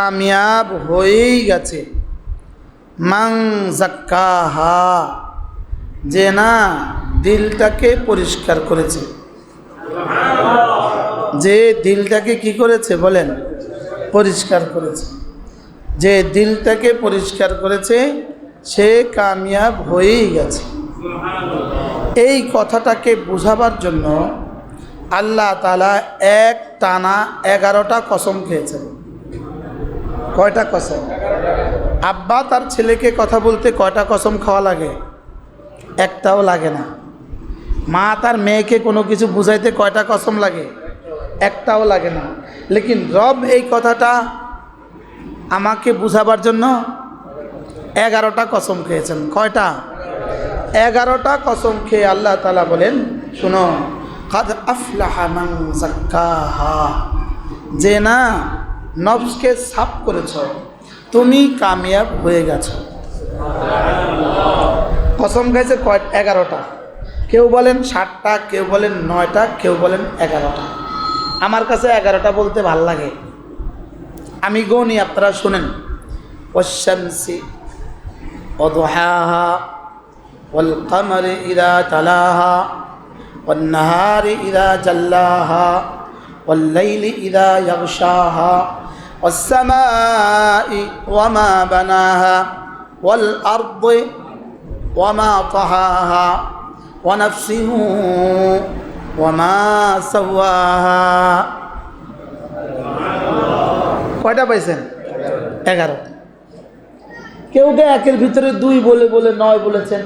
কামিয়াব হয়েই গেছে। মান যাক্কাহা, যে না দিলটাকে পরিষ্কার করেছে। যে দিলটাকে কি করেছে বলেন? পরিষ্কার করেছে। যে দিলটাকে পরিষ্কার করেছে সে কামিয়াব হয়েই গেছে। এই কথাটাকে বোঝাবার জন্য আল্লাহ তাআলা এক টানা 11টা কসম খেয়েছেন। কয়টা কসম? আব্বা তার ছেলেকে কথা বলতে কয়টা কসম খাওয়া লাগে? একটাও লাগে না। মা তার মেয়েকে কোনো কিছু বুঝাইতে কয়টা কসম লাগে? একটাও লাগে না। লেকিন রব এই কথাটা আমাকে বুঝাবার জন্য 11টা কসম খেয়েছেন। কয়টা? 11টা কসম খেয়ে আল্লাহ তাআলা বলেন, শুনো, কাদ আফলাহা মান যাক্কাহা, যে না নফসকে সাফ করেছ তুমি কামিয়াব হয়ে গেছো। কসম খাইছে 11টা। কেউ বলেন 7টা, কেউ বলেন 9টা, কেউ বলেন 11টা। আমার কাছে 11টা বলতে ভাল লাগে। আমি গনি, আপনারা শুনেন। ওয়াশ-শামসি ওয়াদুহাহা ওয়াল কমারি ইযা তালাহা ওয়ান নাহারি ইযা জাল্লাহা ওয়াল লাইলি ইযা ইয়াগশাহা ওয়াস সামাই ওয়ামা বানাহা ওয়াল আরদি ওয়ামা তাহাহা ওয়া নাফসিহি ওয়ামা সাওয়াহা। কয়টা পাইছেন? 11। কেউ একের ভিতরে 2 বলে 9 বলেছেন,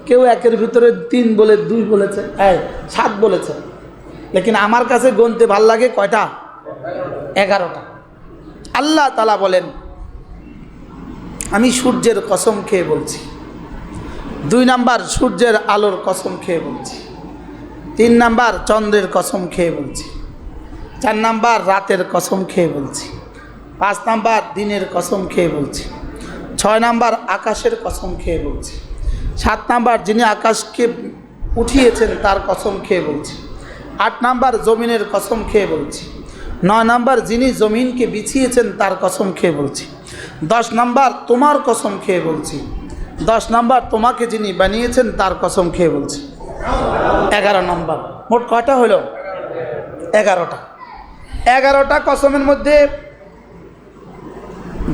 কেউ একের ভিতরে 3 বলে 2 বলেছেন, 7 বলেছেন। লেকিন আমার কাছে গুনতে ভাল লাগে কয়টা? 11টা। আল্লাহ তাআলা বলেন, আমি সূর্যের কসম খেয়ে বলছি। 2 নাম্বার সূর্যের আলোর কসম খেয়ে বলছি। 3 নাম্বার চন্দ্রের কসম খেয়ে বলছি। 4 নাম্বার রাতের কসম খেয়ে বলছি। 5 নাম্বার দিনের কসম খেয়ে বলছি। 6 নাম্বার আকাশের কসম খেয়ে বলছি। 7 নাম্বার যিনি আকাশকে উঠিয়েছেন তার কসম খেয়ে বলছি। 8 নাম্বার জমিনের কসম খেয়ে বলছি। 9 নাম্বার যিনি জমিনকে বিছিয়েছেন তার কসম খেয়ে বলছি। 10 নাম্বার তোমার কসম খেয়ে বলছি। 10 নাম্বার তোমাকে যিনি বানিয়েছেন তার কসম খেয়ে বলছি। 11 নাম্বার। মোট কয়টা হলো? 11টা। 11টা কসমের মধ্যে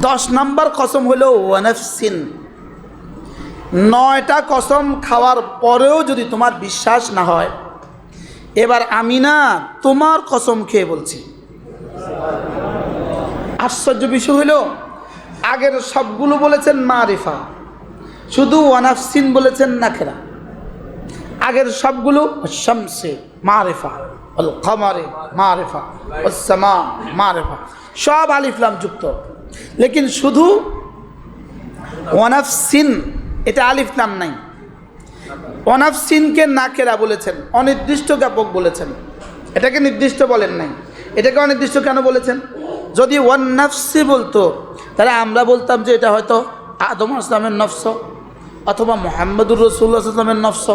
10 নাম্বার কসম হলো ওয়ানাফসিন। 9টা কসম খাওয়ার পরেও যদি তোমার বিশ্বাস না হয়, এবার আমি না তোমার কসম খেয়ে বলছি। আশ্চর্য বিষয় হলো, আগের সবগুলো বলেছেন মারিফা, শুধু ওয়ানাফসিন বলেছেন নাকেরা। আগের সবগুলো শামসে মারিফা, আল কমারে মারিফা, ওয়াস সামা মারিফা, সব আলিফ লাম যুক্ত। লেকিন শুধু ওয়ানাফসিন, এটা আলিফ লাম নাই। ওয়ানাফসিনকে নাকেরা বলেছেন, অনির্দিষ্ট জ্ঞাপক বলেছেন। এটাকে নির্দিষ্ট বলেন নাই। এটাকে অনির্দিষ্ট কেন বলেছেন? যদি ওয়ান্নাফসি বলতো তাহলে আমরা বলতাম যে এটা হয়তো আদম আসলামের নফস অথবা মুহাম্মদুর রাসূলুল্লাহ সাল্লাল্লাহু আলাইহি ওয়াসাল্লামের নফস,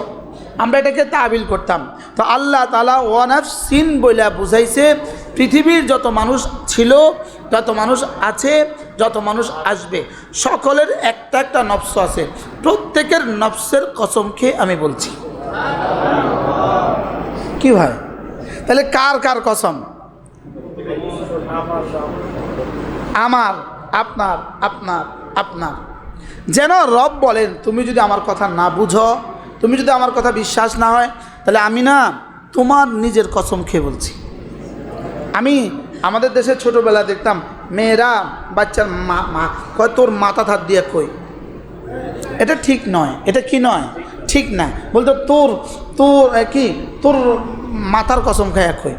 আমরা এটাকে তাবিল করতাম। তো আল্লাহ তাআলা ওয়ানাফসিন বইলা বুঝাইছে পৃথিবীর যত মানুষ ছিল, যত মানুষ আছে, যত মানুষ আসবে, সকলের একটা একটা নফস আছে। প্রত্যেকের নফসের কসম খেয়ে আমি বলছি। কি ভাই, তাহলে কার কার কসম? আমার, আপনার, আপনার, আপনার। যেন রব বলেন, তুমি যদি আমার কথা না বুঝো, তুমি যদি আমার কথা বিশ্বাস না হয়, তাহলে আমি না তোমার নিজের কসম খেয়ে বলছি। আমি আমাদের দেশে ছোটোবেলা দেখতাম মেয়েরা বাচ্চার মা কয় তোর মাথা হাত দিয়ে কই। এটা ঠিক নয়। এটা কি নয়? ঠিক না। বলতো তোর তোর কি তোর মাথার কসম খায় কই,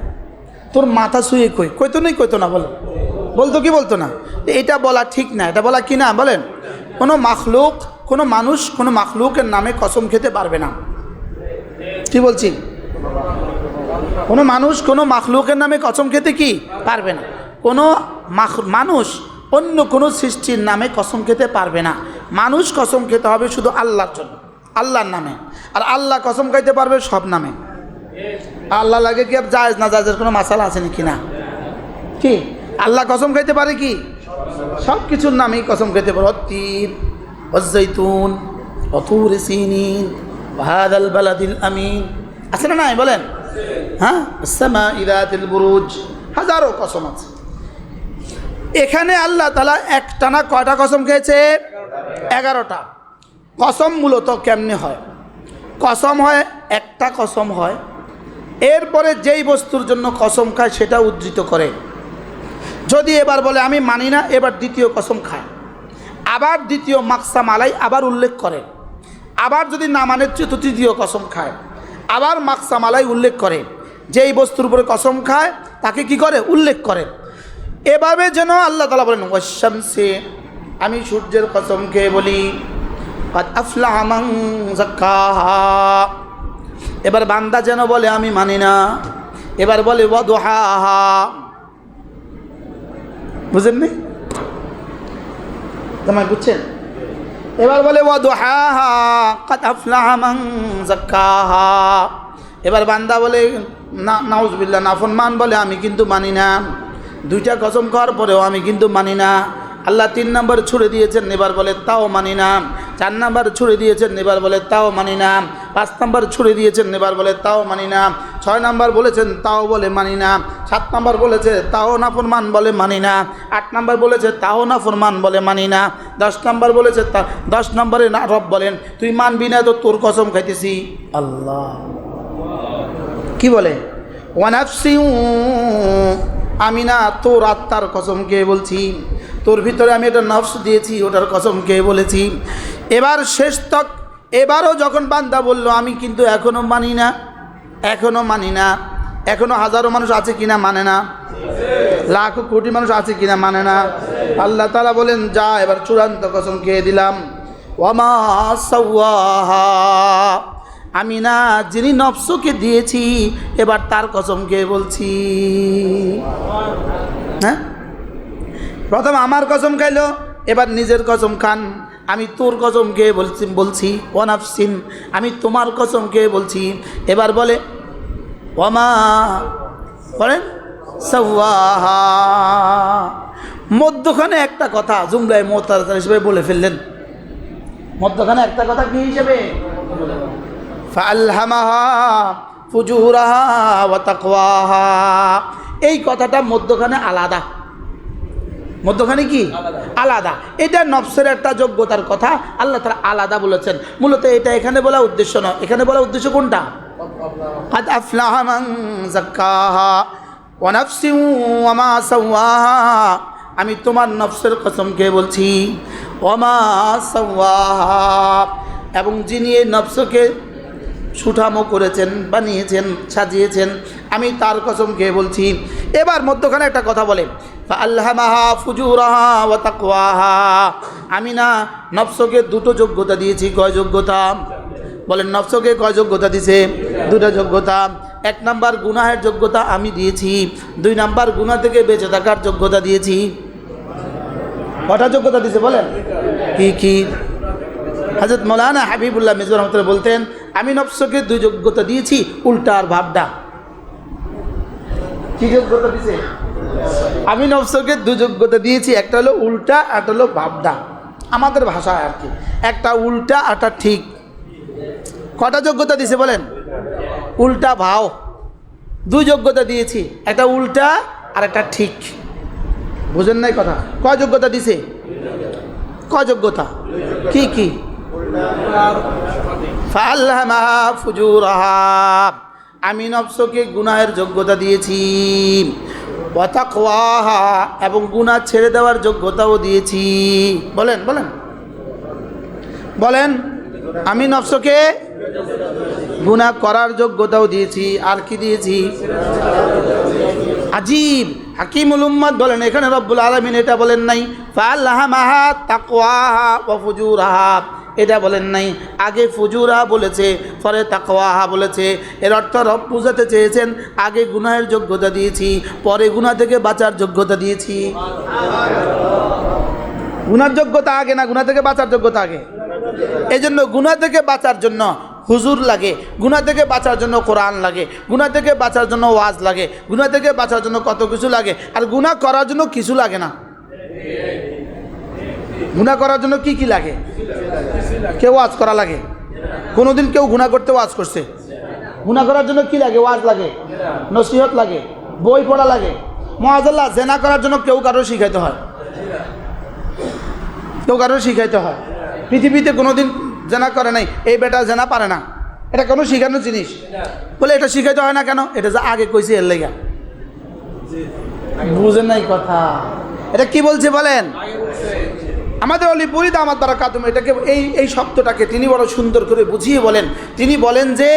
তোর মাথা শুয়ে কই, কইতো নেই, কইতো না, বলে বলতো কি বলতো না। এটা বলা ঠিক না। এটা বলা কি না বলেন? কোনো মাখলুক, কোনো মানুষ কোনো মাখলুকের নামে কসম খেতে পারবে না। কি বলছি? কোনো মানুষ কোনো মাখলুকের নামে কসম খেতে কি পারবে না। কোনো মানুষ অন্য কোনো সৃষ্টির নামে কসম খেতে পারবে না। মানুষ কসম খেতে হবে শুধু আল্লাহর জন্য, আল্লাহর নামে। আর আল্লাহ কসম খাইতে পারবে সব নামে। আল্লাহ লাগে কি আর জায়েজ না জায়েজের কোনো মাসালা আছে নাকি? না। কি আল্লাহ কসম খাইতে পারে কি সব কিছুর নামেই কসম খেতে পারো। তিন ওয়াজ্জাইতুন ওয়াতুর সিনিন ওয়াহাদাল বালাদিল আমিন, আছে না নাই বলেন? হ্যাঁ, আসসামাই যাতিল বুরুজ, হাজারো কসম আছে। এখানে আল্লাহ তাআলা একটানা কয়টা কসম খেয়েছে? 11টা। কসম মূলত কেমনে হয়? কসম হয়, একটা কসম হয়, এরপরে যেই বস্তুর জন্য কসম খায় সেটা উদ্ধৃত করে। যদি এবার বলে আমি মানি না, এবার দ্বিতীয় কসম খায়, আবার দ্বিতীয় মাকসাম আলাই আবার উল্লেখ করে, আবার যদি না মানে তৃতীয় কসম খায়, আবার মাকসাম আলাই উল্লেখ করে। যেই বস্তুর উপরে কসম খায় তাকে কি করে? উল্লেখ করে। এভাবে যেন আল্লাহ তাআলা বলেন ওয়াশ-শামসি, আমি সূর্যের কসম খেয়ে বলি, কাদ আফলাহা মান যাক্কাহা। এবার বান্দা যেন বলে আমি মানি না, এবার বলে ওয়াদুহাহা। বুঝেননি? তোমায় বুঝছেন? এবার বলে ওয়াদুহাহা কাদ আফলাহা মান যাক্কাহা। এবার বান্দা বলে না, নাউজুবিল্লাহ, নাফরমান বলে আমি কিন্তু মানি না। দুইটা কসম খাওয়ার পরেও আমি কিন্তু মানি না। আল্লাহ 3 নাম্বার ছুড়ে দিয়েছেন, এবার বলে তাও মানি না। 4 নাম্বার ছুড়ে দিয়েছেন, এবার বলে তাও মানি না। 5 নাম্বার ছুড়ে দিয়েছেন, এবার বলে তাও মানি না। 6 নাম্বার বলেছেন, তাও বলে মানি না। 7 নাম্বার বলেছে তাও নাফরমান বলে মানি না। 8 নাম্বার বলেছে তাও নাফরমান বলে মানি না। 10 নাম্বার বলেছে 10 নম্বরে না রব বলেন তুই মানবি না তো তোর কসম খাইতেছি। আল্লাহ কি বলে? ওয়ানাফসি, আমি না তোর আত্মার কসম খেয়ে বলছি, তোর ভিতরে আমি একটা নফস দিয়েছি, ওটার কসম খেয়ে বলেছি। এবার শেষ তক, এবারও যখন বান্দা বলল আমি কিন্তু এখনও মানি না, এখনও মানি না, এখনও হাজারো মানুষ আছে কিনা মানে না, লাখো কোটি মানুষ আছে কিনা মানে না, আল্লাহ তাআলা বলেন যা এবার চূড়ান্ত কসম খেয়ে দিলাম। ওয়ামা সাওয়াহা, আমি না যিনি নফসকে দিয়েছি এবার তার কসম খেয়ে বলছি। হ্যাঁ, প্রথম আমার কসম খাইলো, এবার নিজের কসম খান। আমি তোর কসম খেয়ে বলছি ওয়ানাফসিন, আমি তোমার কসম খেয়ে বলছি। এবার বলে ওয়ামা, বলেন সাওয়াহা। মধ্যখানে একটা কথা জুমলায় মুতারাদিফ হিসেবে বলে ফেললেন। মধ্যখানে একটা কথা কি হিসেবে? ফাআলহামাহা ফুজুরাহা ওয়া তাকওয়াহা। এই কথাটা মধ্যখানে আলাদা। মধ্যখানে কি আলাদা? এটা নফসের একটা যোগ্যতার কথা আল্লাহ তাআলা আলাদা বলেছেন। মূলত এটা এখানে বলা উদ্দেশ্য নয়। এখানে বলা উদ্দেশ্য কোনটা? কাদ আফলাহা মান যাক্কাহা ওয়া নাফসিন ওয়া মা সাওয়াহা। আমি তোমার নফসের কসম খেয়ে বলছি, ওয়া মা সাওয়াহা, এবং যিনি এই নফসকে সুঠামো করেছেন, বানিয়েছেন, সাজিয়েছেন, আমি তার কসম খেয়ে বলছি। এবার মধ্যখানে একটা কথা বলে ফাআলহামাহা ফুজুরাহা ওয়া তাকওয়াহা। আমি না নফসকে দুটো যোগ্যতা দিয়েছি। কয় যোগ্যতা? বলেন নফসকে কয় যোগ্যতা দিছে? দুটো যোগ্যতা। 1 নাম্বার গুনাহের যোগ্যতা আমি দিয়েছি, 2 নাম্বার গুনাহ থেকে বেঁচে থাকার যোগ্যতা দিয়েছি। কটা যোগ্যতা দিছে বলেন? কি কি? হযরত মাওলানা হাবিবুল্লাহ মিজবর রহমাতুল্লাহ বলতেন আমি নফসকে 2 যোগ্যতা দিয়েছি, উল্টা আর ভাবটা। কি যোগ্যতা দিছে? আমি নফসকে 2 যোগ্যতা দিয়েছি, একটা হলো উল্টা, একটা হলো ভাবটা। আমাদের ভাষায় আর কি, একটা উল্টা একটা ঠিক। কটা যোগ্যতা দিছে বলেন? উল্টা ভাও। 2 যোগ্যতা দিয়েছি, একটা উল্টা আর একটা ঠিক। বুঝেন নাই কথা? কয় যোগ্যতা দিছে? কয় যোগ্যতা? কি কি? ফাআলহামাহা ফুজুরাহা, আমি নফসকে গুনাহের যোগ্যতা দিয়েছি, ওয়া তাকওয়াহা, এবং গুনাহ ছেড়ে দেওয়ার যোগ্যতাও দিয়েছি। বলেন বলেন বলেন। আমি নফসকে গুনাহ করার যোগ্যতাও দিয়েছি, আর কি দিয়েছি? আজীব হাকিমুল উম্মাত বলেন এখানে রব্বুল আলামিন এটা বলেন নাই ফাআলহামাহা তাকওয়াহা ওয়া ফুজুরাহা, এটা বলেন নাই। আগে ফুজুরা বলেছে, পরে তাকওয়াহা বলেছে। এর অর্থ রব বুঝাতে চেয়েছেন আগে গুনাহের যোগ্যতা দিয়েছি, পরে গুনাহ থেকে বাঁচার যোগ্যতা দিয়েছি। গুনার যোগ্যতা আগে না গুনাহ থেকে বাঁচার যোগ্যতা আগে? এই জন্য গুনাহ থেকে বাঁচার জন্য হুজুর লাগে, গুনাহ থেকে বাঁচার জন্য কোরআন লাগে, গুনাহ থেকে বাঁচার জন্য ওয়াজ লাগে, গুনাহ থেকে বাঁচার জন্য কত কিছু লাগে। আর গুনাহ করার জন্য কিছু লাগে না। গুনাহ করার জন্য কি কি লাগে? কেউ ওয়াজ করা লাগে? কোনোদিন কেউ গুনাহ করতে ওয়াজ করছে? গুনাহ করার জন্য কি লাগে? ওয়াজ লাগে, নসিহত লাগে, বই পড়া লাগে। মুআজ্জাল্লাহ, জেনা করার জন্য কেউ কারো শিখাইতে হয়? কেউ কারো শিখাইতে হয়? পৃথিবীতে কোনোদিন জেনা করে নাই, এই বেটা জেনা পারে না, এটা কোনো শিখানোর জিনিস? বলে এটা শিখাইতে হয় না কেন? এটা যা আগে কইছি এর লেগা। বুঝেন নাই কথা? এটা কি বলছে বলেন? আমাদের অলিপুরি দামাত বারাকাতুহু এটাকে এই শব্দটাকে তিনি বড় সুন্দর করে বুঝিয়ে বলেন। তিনি বলেন যে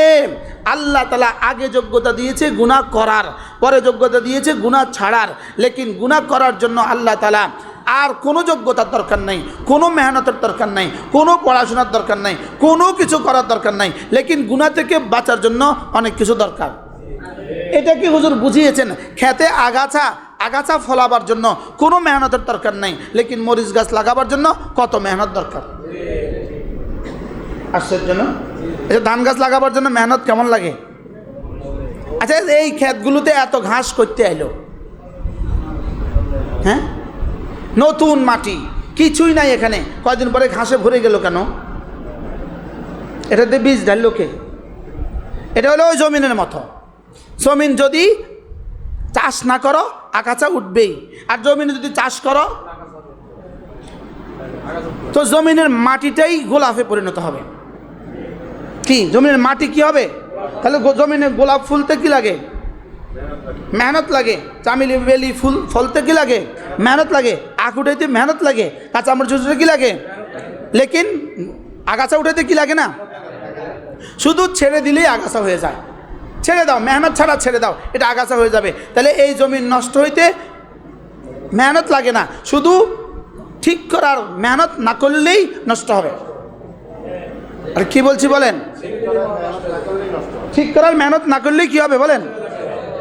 আল্লাহ তাআলা আগে যোগ্যতা দিয়েছে গুনাহ করার, পরে যোগ্যতা দিয়েছে গুনাহ ছাড়ার। লেকিন গুনাহ করার জন্য আল্লাহ তাআলা আর কোনো যোগ্যতার দরকার নাই, কোনো মেহনতের দরকার নাই, কোনো পড়াশোনার দরকার নাই, কোনো কিছু করার দরকার নাই। লেকিন গুনাহ থেকে বাঁচার জন্য অনেক কিছু দরকার। এটা কি হুজুর বুঝিয়েছেন? খেতে আগাছা ফলাবার জন্য কোনো মেহনতের দরকার নাই, লেকিন মরিচ গাছ লাগাবার জন্য কত মেহনত দরকার। আশ্চর্য না? এটা ধান গাছ লাগাবার জন্য মেহনত কেমন লাগে? আচ্ছা, এই ক্ষেতগুলোতে এত ঘাস করতে আইলো, হ্যাঁ, নতুন মাটি, কিছুই নাই এখানে, কয়দিন পরে ঘাসে ভরে গেল কেন? এটাতে বীজ ঢাললো কে? এটা হলো ওই জমিনের মতো। জমিন যদি চাষ না করো আগাছা উঠবেই, আর জমিনে যদি চাষ করো তো জমিনের মাটিটাই গোলাপে পরিণত হবে। কি জমিনের মাটি কি হবে? তাহলে জমিনে গোলাপ ফুলতে কি লাগে? মেহনত লাগে। চামেলি বেলি ফুল ফলতে কি লাগে? মেহনত লাগে। আখ উঠাইতে মেহনত লাগে। কাঁচামরিচ উঠাইতে কি লাগে? লেকিন আগাছা উঠাইতে কি লাগে না? শুধু ছেড়ে দিলেই আগাছা হয়ে যায়। ছেড়ে দাও, মেহনত ছাড়া ছেড়ে দাও, এটা আগাছা হয়ে যাবে। তাহলে এই জমিন নষ্ট হইতে মেহনত লাগে না, শুধু ঠিক করার মেহনত না করলেই নষ্ট হবে। আর কি বলছি বলেন? ঠিক করার মেহনত না করলেই কি হবে বলেন?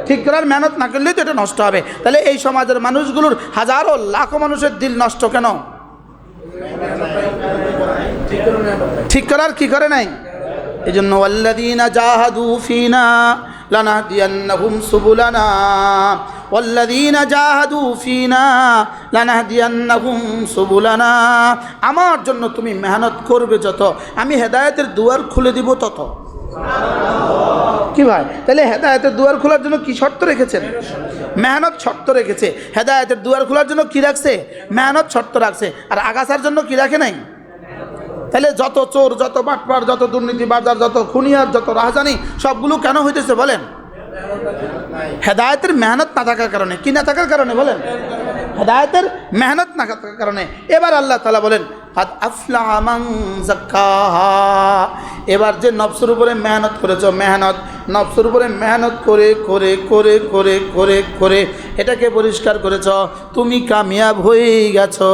ঠিক করার মেহনত না করলেই তো এটা নষ্ট হবে। তাহলে এই সমাজের মানুষগুলোর হাজারো লাখো মানুষের দিল নষ্ট কেন? ঠিক করার কি করে নাই? এই জন্য ওয়াল্লাযীনা জাহাদু ফীনা লানাহদিয়ান্নাহুম সুবুলানা, ওয়াল্লাযীনা জাহাদু ফীনা লানাহদিয়ান্নাহুম সুবুলানা। আমার জন্য তুমি মেহনত করবে যত, আমি হেদায়েতের দুয়ার খুলে দিব তত। কি ভাই? তাহলে হেদায়েতের দুয়ার খোলার জন্য কি শর্ত রেখেছেন? মেহনত শর্ত রেখেছে। হেদায়েতের দুয়ার খোলার জন্য কি রাখছে? মেহনত শর্ত রাখছে। আর আগাছার জন্য কি রাখে নাই? তাহলে যত চোর, যত বাটপার, যত দুর্নীতিবাজার, যত খুনিয়ার, যত রাহাজানি, সবগুলো কেন হইতেছে বলেন? হেদায়েতের মেহনত না থাকার কারণে। কি না থাকার কারণে বলেন? হেদায়েতের মেহনত না থাকার কারণে। এবার আল্লাহ তাআলা বলেন কাদ আফলাহা মান যাক্কাহা। এবার যে নফসের উপরে মেহনত করেছো, নফসের উপরে মেহনত করে করে করে করে করে করে এটাকে পরিষ্কার করেছো, তুমি কামিয়াব হয়ে গেছো।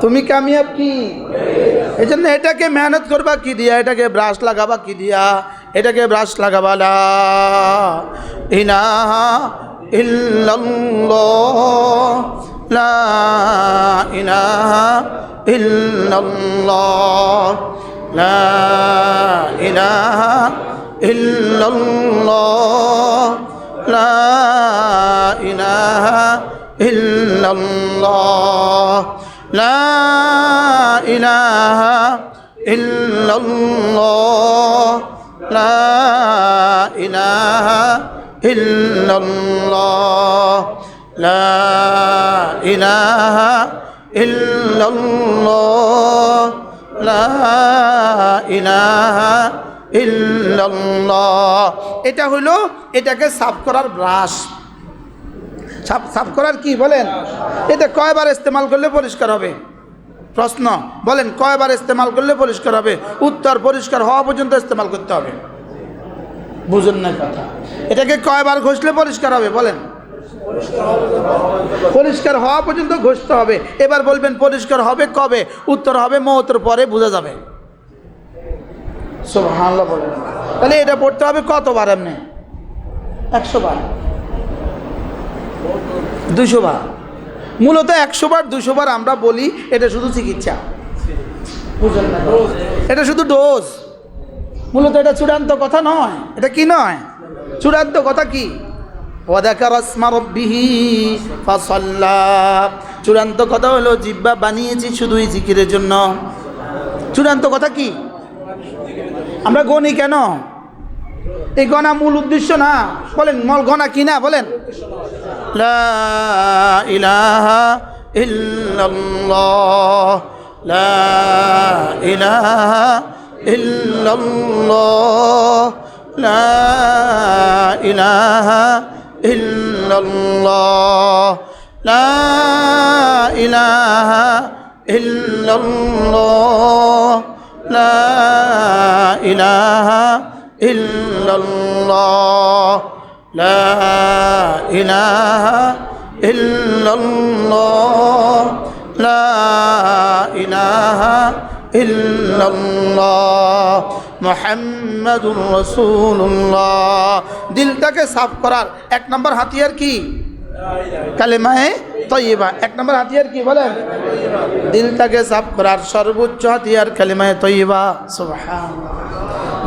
তুমি কামিয়াব কি? এই জন্য এটাকে মেহনত করবা কি দিয়া? এটাকে ব্রাশ লাগাবা কি দিয়া? এটাকে ব্রাশ লাগাবা লা ইলাহা ইল্লাল্লাহ, লা ইলাহা ইল্লাল্লাহ, লা ইলাহা ইল্লাল্লাহ, লা ইলাহা ইল্লাল্লাহ, লা ইলাহা ইল্লাল্লাহ, লা ইলাহা ইল্লাল্লাহ, লা ইলাহা ইল্লাল্লাহ, লা ইলাহা ইল্লাল্লাহ। এটা হলো এটাকে সাফ করার ব্রাশ। সাফ করার কি বলেন? এটা কয়বার ইস্তেমাল করলে পরিষ্কার হবে? প্রশ্ন বলেন, কয়বার ইস্তেমাল করলে পরিষ্কার হবে? উত্তর, পরিষ্কার হওয়া পর্যন্ত ইস্তেমাল করতে হবে। বুঝুন না কথা? এটাকে কয়বার ঘষলে পরিষ্কার হবে বলেন? পরিষ্কার হওয়া পর্যন্ত ঘষতে হবে। এবার বলবেন পরিষ্কার হবে কবে? উত্তর হবে মওতের পরে, বোঝা যাবে। সুবহানাল্লাহ বলেন। তাহলে এটা পড়তে হবে কতবার? এমনি 100 বার, 200 বার। মূলত 100 বার 200 বার আমরা বলি, এটা শুধু চিকিৎসা, বুঝলেন না? এটা শুধু ডোজ। মূলত এটা চূড়ান্ত কথা নয়। এটা কি নয়? চূড়ান্ত কথা কি? ওয়া যাকারা ইসমা রাব্বিহি ফাসাল্লা। চূড়ান্ত কথা হলো জিহ্বা বানিয়েছি শুধুই জিকিরের জন্য। চূড়ান্ত কথা কি? আমরা গণি কেন? এই গণা মূল উদ্দেশ্য না। বলেন মূল গণা কি না? বলেন লা ইলাহা ইল্লাল্লাহ, লা ইলাহা ইল্লাল্লাহ, লা ইলাহা ইল্লাল্লাহ, লা ইলাহা ইল্লাল্লাহ, লা ইলাহা ইল্লাল্লাহ, লা ইলাহা ইল্লাল্লাহ, লা ইলাহা ইল্লাল্লাহ, মুহাম্মাদুর রাসূলুল্লাহ। দিলটাকে সাফ করার এক নম্বর হাতিয়ার কি? কালেমায়ে তয়্যিবা। এক নম্বর হাতিয়ার কি বলেন? দিলটাকে সাফ করার সর্বোচ্চ হাতিয়ার কালেমায়ে তয়্যিবা। সুবহানাল্লাহ।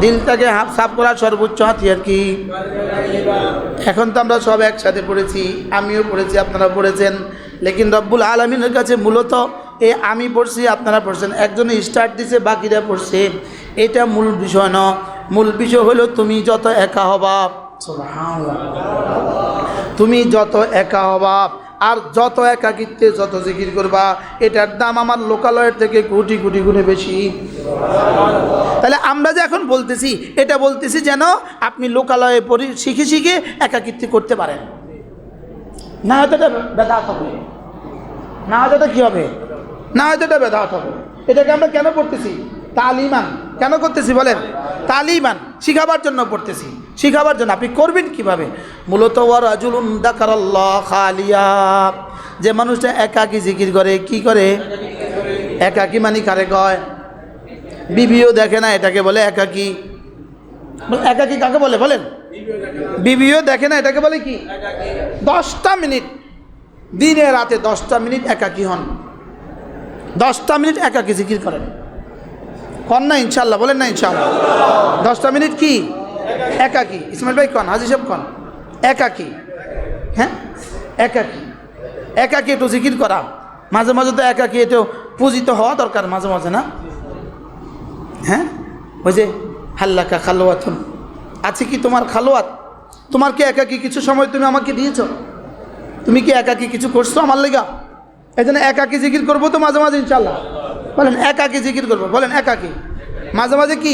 দিলটাকে সাফ করার সর্বোচ্চ হাতিয়ার কি? এখন তো আমরা সব একসাথে পড়েছি, আমিও পড়েছি, আপনারা পড়েছেন, লেকিন রব্বুল আলামিনের কাছে মূলত এ আমি পড়ছি, আপনারা পড়ছেন, একজনে স্টার্ট দিছে, বাকিরা পড়ছে, এটা মূল বিষয় না। মূল বিষয় হলো তুমি যত একা হবা, সুবহানাল্লাহ, তুমি যত একা হবা আর যত একাকিত্বে যত জিকির করবা, এটার দাম আমার লোকালয়ের থেকে কোটি কোটি গুণে বেশি। তাহলে আমরা যে এখন বলতেছি, এটা বলতেছি যেন আপনি লোকালয়ে শিখে শিখে একাকিত্বে করতে পারেন। না হয়তো এটা বেদাত হবে, না হয়তো এটা কী হবে, না হয়তো এটা বেদাত হবে। এটাকে আমরা কেন পড়তেছি? তালিমান। কেন করতেছি বলেন? তালিমান, শিখাবার জন্য পড়তেছি, শিখাবার জন্য। আপনি করবেন কিভাবে? মূলত ওয়া রাজুলুন যাকারাল্লাহ খালিয়া, যে মানুষটা একাকী জিকির করে। কি করে? একাকী মানে কারে কয়? বিবিও দেখে না, এটাকে বলে একাকী। একাকী কাকে বলে বলেন? বিবিও দেখে না, এটাকে বলে কি? 10টা মিনিট দিনে রাতে 10টা মিনিট একাকী হন, 10টা মিনিট একাকী জিকির করেন। কন না ইনশাল্লাহ? বলেন না ইনশাল্লাহ? 10টা মিনিট কি একাকী? ইসমাইল ভাই কন, হাজি সাহেব কন, একাকী। হ্যাঁ, একাকী। একাকী একটু জিকির করা, মাঝে মাঝে তো একাকী একটু পূজিত হওয়া দরকার, মাঝে মাঝে না? হ্যাঁ, ওই যে হাল্লাকা খালোয়াতুন, আছে কি তোমার খালোয়াত? তোমার কি একাকী কিছু সময় তুমি আমাকে দিয়েছ? তুমি কি একাকী কিছু করছো আমার লেগা? এই জন্য একাকী জিকির করবো তো মাঝে মাঝে ইনশাল্লাহ। বলেন একাকী জিকির করবো, বলেন একাকী। মাঝে মাঝে কি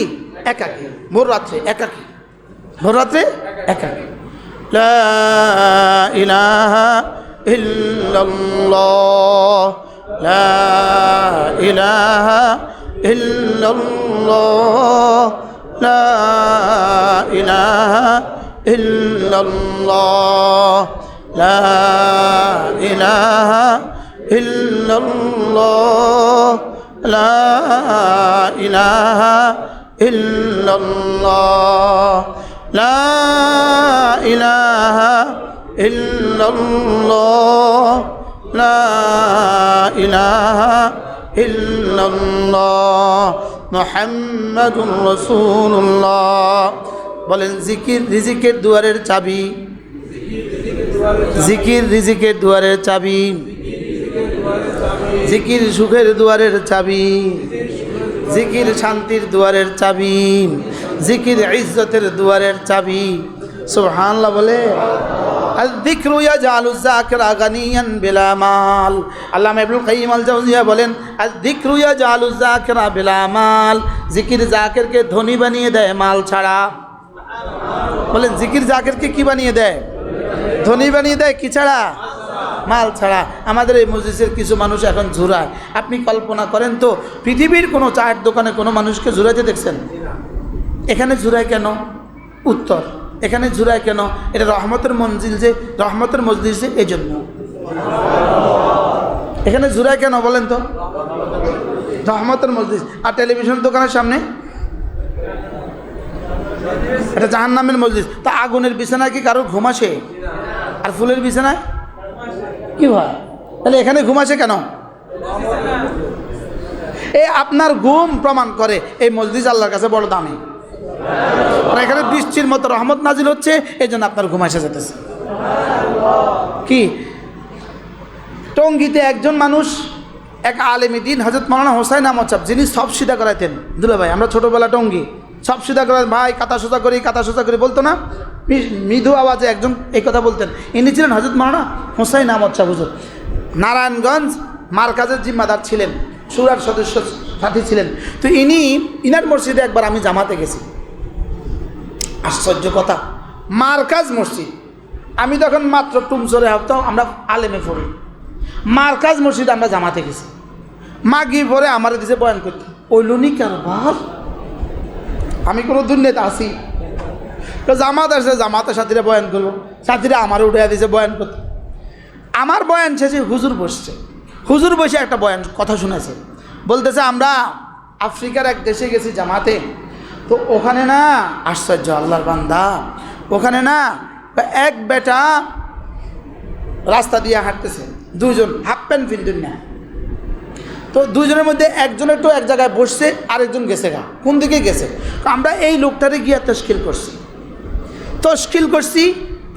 একাকী? ভোর রাত্রে একাকী, ভোর রাত্রে একাকী। লা ইলাহা ইল্লাল্লাহ, লা ইলাহা ইল্লাল্লাহ, লা ইলাহা ইল্লাল্লাহ, লা ইলাহা ইল্লাল্লাহ, লা ইলাহা ইল্লাল্লাহ, লা ইলাহা ইল্লাল্লাহ, লা ইলাহা ইল্লাল্লাহ, মুহাম্মাদুর রাসূলুল্লাহ। বলেন জিকির রিজিকের দুয়ারের চাবি, জিকির রিজিকের দুয়ারের চাবি, জিকির সুখের দুয়ারের চাবি, জিকির শান্তির দুয়ারের চাবি, জিকির ইজ্জতের দুয়ারের চাবি। সুবহানাল্লাহ বলে। আয-যিকরু ইয়াজআলুয যাকিরা গানিয়ান বিলা মাল। আল্লামা ইবনুল কাইয়্যিম আল জাওজিয়া বলেন আয-যিকরু ইয়াজআলুয যাকিরা বিলা মাল, জিকির জাকিরকে ধনী বানিয়ে দেয় মাল ছাড়া। বলেন জিকির জাকিরকে কি বানিয়ে দেয়? ধনী বানিয়ে দেয়। কি ছাড়া? মাল ছাড়া। আমাদের এই মজলিসের কিছু মানুষ এখন ঝুরায়। আপনি কল্পনা করেন তো, পৃথিবীর কোনো চায়ের দোকানে কোনো মানুষকে ঝুরাইতে দেখছেন? এখানে ঝুরায় কেন? উত্তর, এখানে ঝুরায় কেন? এটা রহমতের মঞ্জিল, যে রহমতের মজলিস, যে এই জন্য এখানে ঝুরায় কেন বলেন তো? রহমতের মজলিস। আর টেলিভিশন দোকানের সামনে এটা জাহান্নামের মজলিস। তা আগুনের বিছানায় কি কারোর ঘুম আসে? আর ফুলের বিছানায় কি হয়? তাহলে এখানে ঘুম আসে কেন? এই আপনার ঘুম প্রমাণ করে এই মজলিস আল্লাহর কাছে বড় দামি। এখানে বৃষ্টির মতো রহমত নাজিল হচ্ছে, এই জন্য আপনার ঘুম আসে যেতেছে। কি টঙ্গীতে একজন মানুষ, এক আলেম দ্বীন হযরত মাওলানা হোসাইন আহমদ সাহেব, যিনি সব সিধা করাইতেন। দুলা ভাই, আমরা ছোটোবেলা টঙ্গী সব সিধা করাই, ভাই কাতা সোজা করি বলতো না, মৃদু আওয়াজে একজন এই কথা বলতেন। ইনি ছিলেন হযরত মাওলানা হোসাইন আহমদ সাহেব হুজুর। নারায়ণগঞ্জ মারকাজের জিম্মাদার ছিলেন, সুরার সদস্য সাথী ছিলেন। তো ইনার মসজিদে একবার আমি জামাতে গেছি। আশ্চর্য কথা, মারকাজ মসজিদ, আমি তখন মাত্র টুমচরে হতো, আমরা আলেমে পড়ি। মারকাজ মসজিদ আমরা জামাতে গেছি। মাগরিব পরে আমার দিছে বয়ান করতে, ওইলুনি কারবার, আমি কোনো দুর্নীতি আসি তো জামাত আসছে, জামাতের সাথীরা বয়ান করবো, সাথীরা আমারও উঠে দিয়েছে বয়ান করতে। আমার বয়ান শেষে হুজুর বসছে, হুজুর বসে একটা বয়ান কথা শুনেছে, বলতেছে আমরা আফ্রিকার এক দেশে গেছি জামাতে, তো ওখানে না, আশ্চর্য আল্লাহর বান্দা, ওখানে না এক বেটা রাস্তা দিয়ে হাঁটতেছে, দুজন হাফ প্যান্ট ফিল্ডেন না, তো দুজনের মধ্যে একজন একটু এক জায়গায় বসছে, আরেকজন গেছে গা, কোন দিকে গেছে, আমরা এই লোকটারে গিয়ে তশকিল করছি,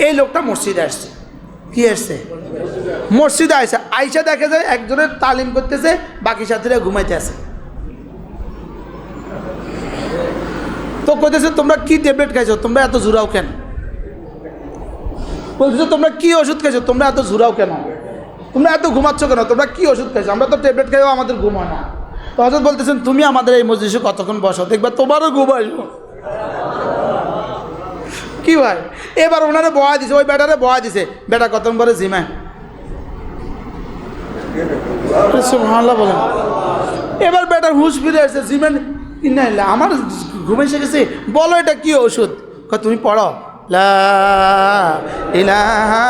এই লোকটা মসজিদে আসছে। কি আসছে? মসজিদে আসছে, আইসা দেখে যায় একজনের তালিম করতেছে, বাকি সাথীরা ঘুমাইতে আছে। তো কইতেছে তোমরা কি ট্যাবলেট খাইছো, তোমরা এত জুরাও কেন? বলতেছে তোমরা কি ওষুধ খাইছো, তোমরা এত জুরাও কেন, তোমরা এত ঘুমাচ্ছ কেন, তোমরা কি ওষুধ খাইছো? আমরা তো ট্যাবলেট খাইও আমাদের ঘুম হয় না। তো হযরত বলতেছেন তুমি আমাদের এই মজলিসে কতক্ষণ বসো, দেখবা তোমারও ঘুম আসবো। কি ভাই, এবার ওনারে বয়া দিছে, ওই বেটারে বয়া দিছে, বেটা কতক্ষণ পরে জিমায়। সুবহানাল্লাহ বলেন। এবার বেটার হুশ ফিরে আসছে, জিমেন কিনা আমার ঘুম এসে গেছে, বলো এটা কি ওষুধ? তুমি পড়ো লা ইলাহা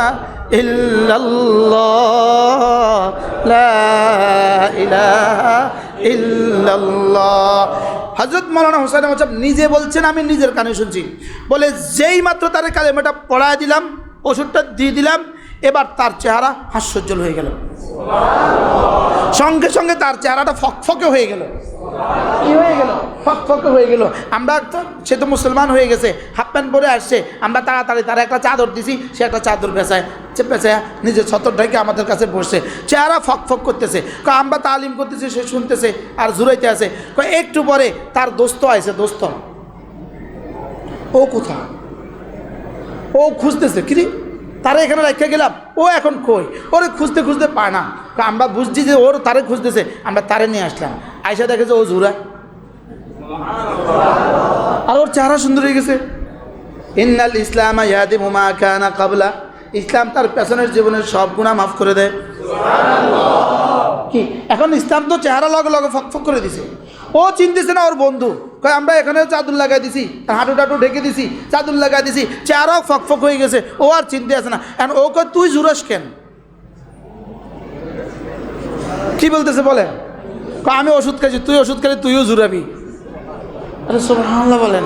ইল্লাল্লাহ, লা ইলাহা ইল্লাল্লাহ। হযরত মাওলানা হোসেন আহমদ সাহেব নিজে বলছেন, আমি নিজের কানে শুনছি, বলে যেই মাত্র তার কালেমাটা পড়ায় দিলাম, ওষুধটা দিয়ে দিলাম, এবার তার চেহারা হাস্যোজ্জ্বল হয়ে গেল, সঙ্গে সঙ্গে তার চেহারাটা ফকফকে হয়ে গেল। কি হয়ে গেল? ফকফকে হয়ে গেল। আমরা তো, সে তো মুসলমান হয়ে গেছে, হাফ প্যান্ট পরে আসছে, আমরা তাড়াতাড়ি তার একটা চাদর দিছি, সে একটা চাদর পেঁচায় নিজের ছতর ঢেকে আমাদের কাছে বসছে, চেহারা ফকফক করতেছে। আমরা তালিম করতেছি, সে শুনতেছে আর জুড়াইতে আছে। একটু পরে তার দোস্ত আছে, দোস্ত ও কোথা, ও খুঁজতেছে, কিরে তারা এখানে রেখে গেলাম, ও এখন কই, ওরে খুঁজতে খুঁজতে পায় না। আমরা বুঝছি যে ওর তারে খুঁজতেছে, আমরা তারে নিয়ে আসলাম, আয়সা দেখে যে ও জুড়ায়, আর ওর চেহারা সুন্দর হয়ে গেছে। ইন্নাল ইসলাম ইয়াহদিমু মা কানা ক্বাবলা, ইসলাম তার পেছনের জীবনের সব গুনাহ মাফ করে দেয়। কি এখন ইসলাম তো চেহারা লগে লগে ফকফক করে দিছে। ও চিনতেছে না ওর বন্ধু, কয় আমরা এখানে চাদর লাগাই দিছি, হাঁটু টাটু ঢেকে দিছি, চাদর লাগাই দিছি, চেহারাও ফকফক হয়ে গেছে, ও আর চিনতে আসে না। এখন ও কয় তুই জুরাস কেন? কি বলতেছে বলে, আমি ওষুধ খাইছি, তুই ওষুধ খাইলে তুইও জুরাবি। আরে সুবহানাল্লাহ বলেন।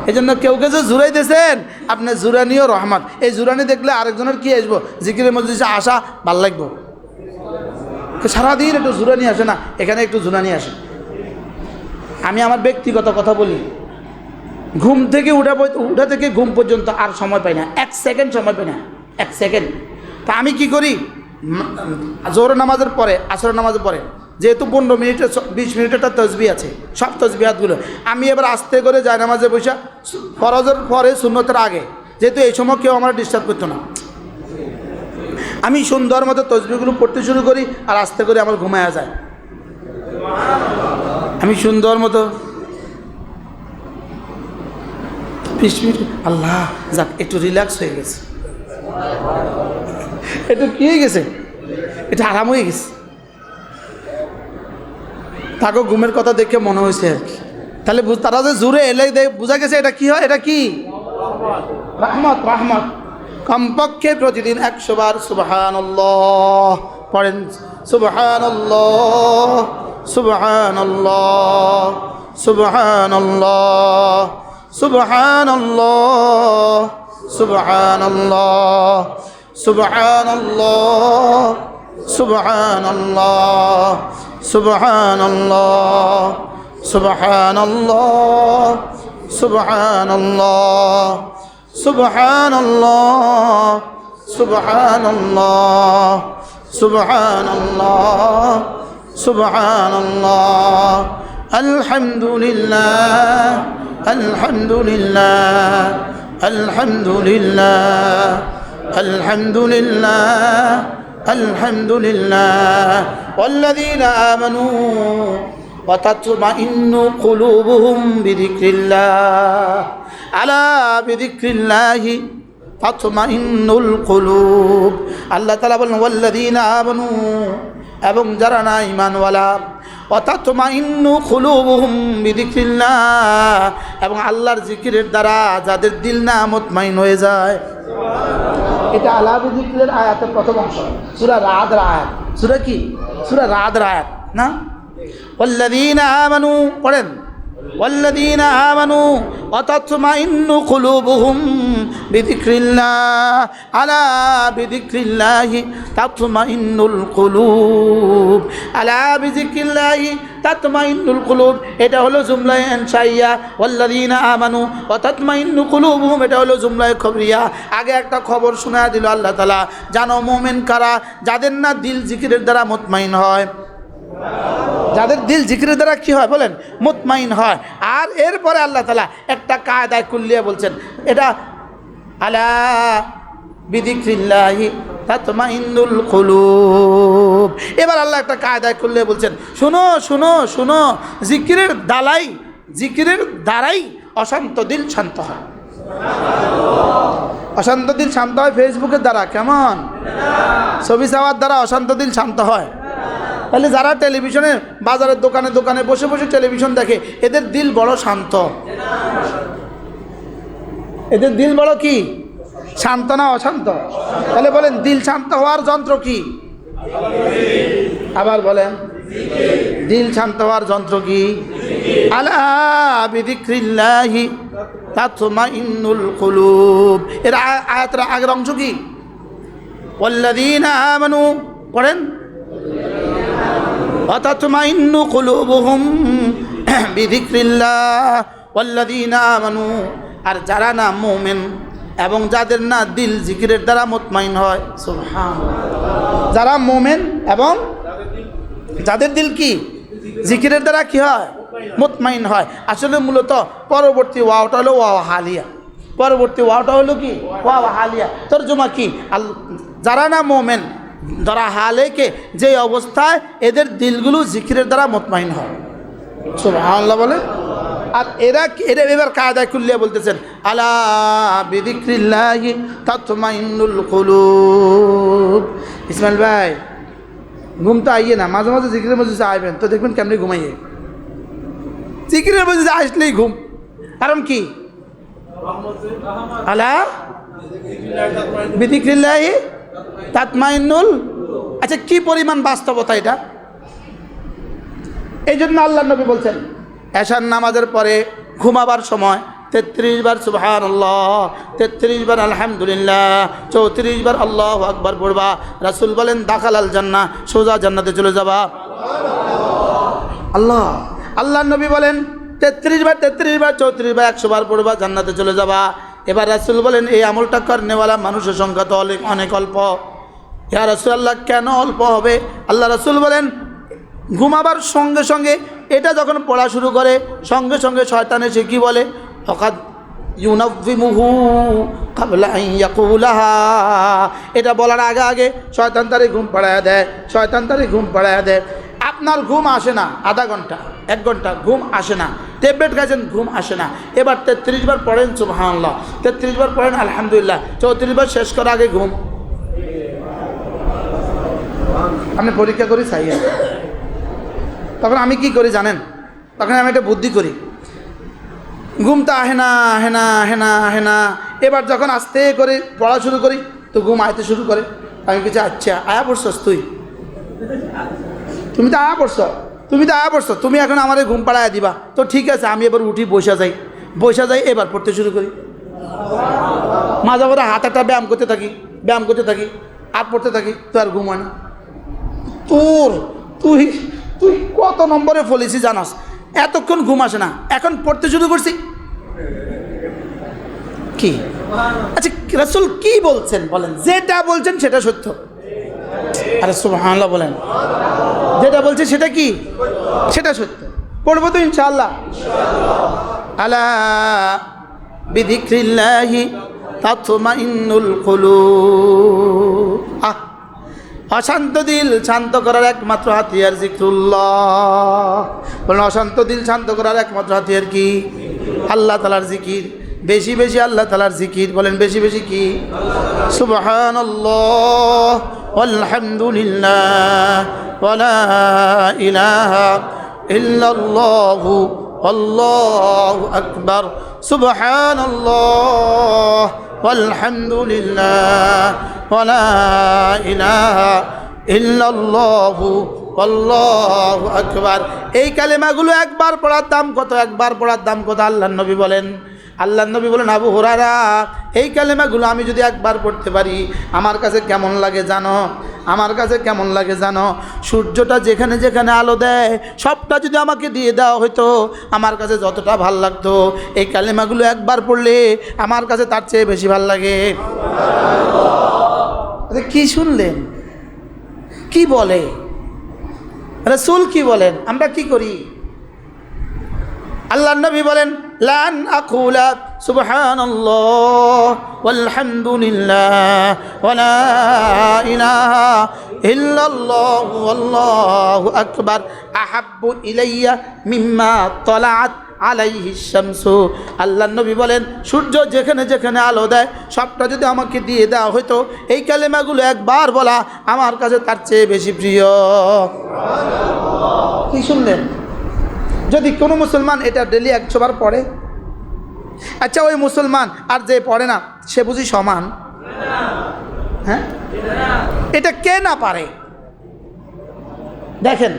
এই জন্য কেউ কেউ যে জুরাই দিয়েছেন, আপনার জুরানিও রহমত। এই জুরানি দেখলে আরেকজনের কি আসবো, জিকিরের মজলিসে আসা ভাল লাগবো। সারাদিন একটু জুরানি আসে না, এখানে একটু জুরানি আসে। আমি আমার ব্যক্তিগত কথা বলি, ঘুম থেকে উঠা থেকে ঘুম পর্যন্ত আর সময় পাই না, 1 সেকেন্ড সময় পাই না, 1 সেকেন্ড। তা আমি কি করি, জোহর নামাজের পরে, আসর নামাজের পরে, যেহেতু 15 মিনিটে 20 মিনিটের একটা তসবিহ আছে, সব তসবিহাতগুলো আমি এবার আস্তে করে যায় নামাজে বসে, ফরজের পরে সুন্নতের আগে, যেহেতু এই সময় কেউ আমার ডিস্টার্ব করতো না, আমি সুন্দর মতো তসবিহগুলো পড়তে শুরু করি, আর আস্তে করে আমার ঘুমায়া যায়। আমি সুন্দর মতো 20 মিনিট, আল্লাহ যাক একটু রিল্যাক্স হয়ে গেছে, একটু কি হয়ে গেছে, এটা আরাম হয়ে গেছে। তাকে ঘুমের কথা দেখে মনে হয়েছে আর কি। তাহলে তারা যে জোরে এলে বোঝা গেছে এটা কি হয়, এটা কি রহমত। রহমত কমপক্ষে প্রতিদিন 100 বার সুবহানাল্লাহ পড়েন, সুবহানাল্লাহ সুবহানাল্লাহ সুবহানাল্লাহ সুবহানাল্লাহ সুবহানাল্লাহ সুবহানাল্লাহ সুবহানাল্লাহ সুবহানাল্লাহ সুবহানাল্লাহ সুবহানাল্লাহ সুবহানাল্লাহ, সুবহানাল্লাহ, সুবহানাল্লাহ, সুবহানাল্লাহ, আলহামদুলিল্লাহ, আলহামদুলিল্লাহ, আলহামদুলিল্লাহ, আলহামদুলিল্লাহ, আলহামদুলিল্লাহ। ওয়াল্লাযীনা আমানু ওয়া তাতমাইন্নু কুলুবুহুম বিযিকরিল্লাহ, আলা বিযিকরিল্লাহি তাতমাইন্নুল কুলুব। আল্লাহ তাআলা বলেন ওয়াল্লাযীনা আমানু, এবং যারা না ঈমানওয়ালা, ওয়া তাতমাইন্নু কুলুবুহুম বিযিকরিল্লাহ, এবং আল্লাহর জিকিরের দ্বারা যাদের দিল না মুতমাইন হয়ে যায়। এটা আলা বিযিকরির আয়াতের প্রথম অংশ, সূরা রাদের আয়াত। সূরা কি? সূরা রাদের আয়াত না? ওয়াল্লাযীনা আমানু পড়েন, والذين آمنوا وتطمئن قلوبهم بذكر الله ألا بذكر الله تطمئن القلوب ألا بذكر الله تطمئن القلوب। এটা হলো জুমলা ইনশাইয়া। والذين آمنوا وتطمئن قلوبهم এটা হলো জুমলা খবরিয়া। আগে একটা খবর শোনায় দিল আল্লাহ তাআলা, জানো মুমিন কারা? যাদের না দিল জিকিরের দ্বারা মুতমাইন হয়। যাদের দিল জিকিরের দ্বারা কি হয় বলেন? মুতমাইন হয়। আর এরপরে আল্লাহ তাআলা একটা কায়দায় কুল্লিয়া বলছেন, এটা আলা বিযিকরিল্লাহি তাতমাইন্নুল কুলুব। এবার আল্লাহ একটা কায়দায় কুল্লিয়া বলছেন, শুনো শুনো শুনো, জিকিরের দ্বারাই অশান্ত দিল শান্ত হয়। অশান্ত দিল শান্ত হয় ফেসবুকের দ্বারা, কেমন? ছবি চাওয়ার দ্বারা অশান্ত দিল শান্ত হয়। তাহলে যারা টেলিভিশনে বাজারের দোকানে দোকানে বসে বসে টেলিভিশন দেখে, এদের দিল বড় শান্ত। এদের দিল বড় কি? শান্ত না অশান্ত? তাহলে বলেন দিল শান্ত হওয়ার যন্ত্র কি? আবার বলেন, দিল শান্ত হওয়ার যন্ত্র কি? আলা বিযিকরিল্লাহি তাতমাইন্নুল কুলুব। এর আয়াতের আগের অংশ কি? ওয়াল্লাযীনা আমানু পড়েন, ওয়া তাতমাইন্নু কুলুবুহুম বিযিকরিল্লাহ ওয়াল্লাযীনা আমানু। আর যারা না মুমিন এবং যাদের না দিল জিকিরের দ্বারা মুতমাইন হয়। সুবহানাল্লাহ। যারা মুমিন এবং যাদের দিল কি জিকিরের দ্বারা কি হয়? মুতমাইন হয়। আসলে মূলত পরবর্তী ওয়াওটা হলো ওয়াও হালিয়া। পরবর্তী ওয়াওটা হলো কি? ওয়াও হালিয়া। তরজমা কি? যারা না মুমিন, যারা হালেকে যে অবস্থায় এদের দিলগুলো জিকিরের দ্বারা মুতমাইন হয়। সুবহানাল্লাহ বলে। আর এরা এবার কায়দায় কুল্লিয়া বলতেছেন, আলা বিযিকরিল্লাহি তাতমাইন্নুল কুলুব। ইসমাইল ভাই, ঘুম তো আইয়ে না, মাঝে মাঝে জিকিরের মজলিসে আইবেন তো দেখবেন কেমনি ঘুমাইয়ে। জিকিরের মজলিসে আসলেই ঘুম। কারণ কি? আলা বিযিকরিল্লাহি তাতমাইন্নুল। আচ্ছা, কি পরিমাণ বাস্তবতা এটা? এই জন্য আল্লাহ নবী বলছেন, এশার নামাজের পরে ঘুমাবার সময় 33 বার সুবহানাল্লাহ, 33 বার আলহামদুলিল্লাহ, 34 বার আল্লাহু আকবার পড়বা। রাসূল বলেন দাখালাল জান্নাহ, সোজা জান্নাতে চলে যাবা। আল্লাহ নবী বলেন 33 বার 34 বার 100 বার পড়বা, জান্নাতে চলে যাবা। এবার রাসূল বলেন এই আমলটা করনেওয়ালা মানুষের সংখ্যা তো অনেক অল্প। ইয়া রাসূলুল্লাহ, কেন অল্প হবে? আল্লাহ রাসূল বলেন ঘুমাবার সঙ্গে সঙ্গে এটা যখন পড়া শুরু করে, সঙ্গে সঙ্গে শয়তান এসে কি বলে? ফাকাদ ইউনাফিমুহু ক্বাবলা আন ইয়াকুলাহা। এটা বলার আগে আগে শয়তান তারে ঘুম পাড়ায়া দেয়, শয়তান তারে ঘুম পাড়ায়া দেয়। আপনার ঘুম আসে না, আধা ঘন্টা 1 ঘন্টা ঘুম আসে না, ট্যাবলেট খাইছেন ঘুম আসে না। এবার 33 বার পড়েন সুবহানাল্লাহ, 33 বার পড়েন আলহামদুলিল্লাহ, 34 বার শেষ করার আগে ঘুম। আপনি পরীক্ষা করি চাইয়ে, তখন আমি কি করি জানেন? তখন আমি একটা বুদ্ধি করি, ঘুমটা আহে না আহে না আহে না আহে না। এবার যখন আস্তে করে পড়া শুরু করি তো ঘুম আইতে শুরু করে। আমি কিছু আচ্ছা আয়া পড়ছস তুমি তো আয়া পড়ছ, তুমি এখন আমাদের ঘুম পাড়ায় দিবা, তো ঠিক আছে আমি এবার উঠি বসে যাই, এবার পড়তে শুরু করি। মাঝে মাঝে হাতাটা ব্যায়াম করতে থাকি আর পড়তে থাকি, তো আর ঘুম হয় না। তুই কত নম্বরে ফলিছি জানাস? এতক্ষণ ঘুম আসে না, এখন পড়তে শুরু করছি কি আচ্ছা রাসূল কি বলছেন বলেন? যেটা বলছেন সেটা সত্য। আরে সুবহানাল্লাহ বলেন। যেটা বলছে সেটা কি? সেটা সত্য। পড়বো তো ইনশাআল্লাহ। আলা বিযিকরিল্লাহি তাতমাইন্নুল কুলুব। অশান্ত দিল শান্ত করার একমাত্র হাতিয়ার জিক্রুল্লাহ। বলেন অশান্ত দিল শান্ত করার একমাত্র হাতিয়ার কি? আল্লাহ তাআলার জিকির। বেশি বেশি আল্লাহ তাআলার জিকির। বলেন বেশি বেশি কি? সুবহানাল্লাহ আলহামদুলিল্লাহ ওয়ালা ইলাহা ইল্লাল্লাহু আল্লাহু আকবার। সুবহানাল্লাহ আলহামদুলিল্লাহ ওয়ালা ইলাহা ইল্লাল্লাহু আল্লাহু আকবার। এই কালেমাগুলো একবার পড়ার দাম কত? একবার পড়ার দাম কত? আল্লাহর নবী বলেন, আল্লাহর নবী বলেন, আবু হুরায়রা এই কালেমাগুলো আমি যদি একবার পড়তে পারি আমার কাছে কেমন লাগে জানো? আমার কাছে কেমন লাগে জানো? সূর্যটা যেখানে যেখানে আলো দেয় সবটা যদি আমাকে দিয়ে দেওয়া হতো আমার কাছে যতটা ভাল লাগতো এই কালেমাগুলো একবার পড়লে আমার কাছে তার চেয়ে বেশি ভাল লাগে। কি শুনলেন? কি বলে রাসূল? কি বলেন? আমরা কি করি? আল্লাহর নবী বলেন, লান আকুলা সুবহানাল্লাহ ওয়ালহামদুলিল্লাহ ওয়ালা ইলাহা ইল্লাল্লাহু আল্লাহু আকবার আহাব্বু ইলাইয়া মিম্মা তালাআত আলাইহি শামসু। আল্লাহর নবী বলেন, সূর্য যেখানে যেখানে আলো দেয় সবটা যদি আমাকে দিয়ে দেওয়া হতো এই কালেমাগুলো একবার বলা আমার কাছে তার চেয়ে বেশি প্রিয়। কি শুনলেন? যদি কোনো মুসলমান এটা ডেলি 100 বার পড়ে, আচ্ছা ওই মুসলমান আর যে পড়ে না সে বুঝি সমান? হ্যাঁ, এটা কে না পারে? দেখেন,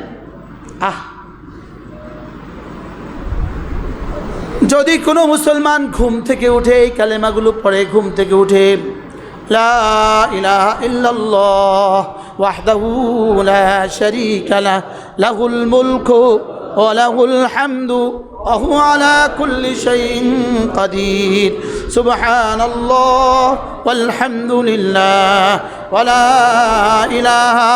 যদি কোনো মুসলমান ঘুম থেকে উঠে এই কালেমাগুলো পড়ে, ঘুম থেকে উঠে লা ইলাহা ইল্লাল্লাহ ওয়াহদাহু লা শারীকা লাহু লাহুল মুলকু ওয়া লাহুল হামদু ওয়া হুয়া আলা কুল্লি শাইইন কাদির। সুবহানাল্লাহ ওয়ালহামদুলিল্লাহ ওয়া লা ইলাহা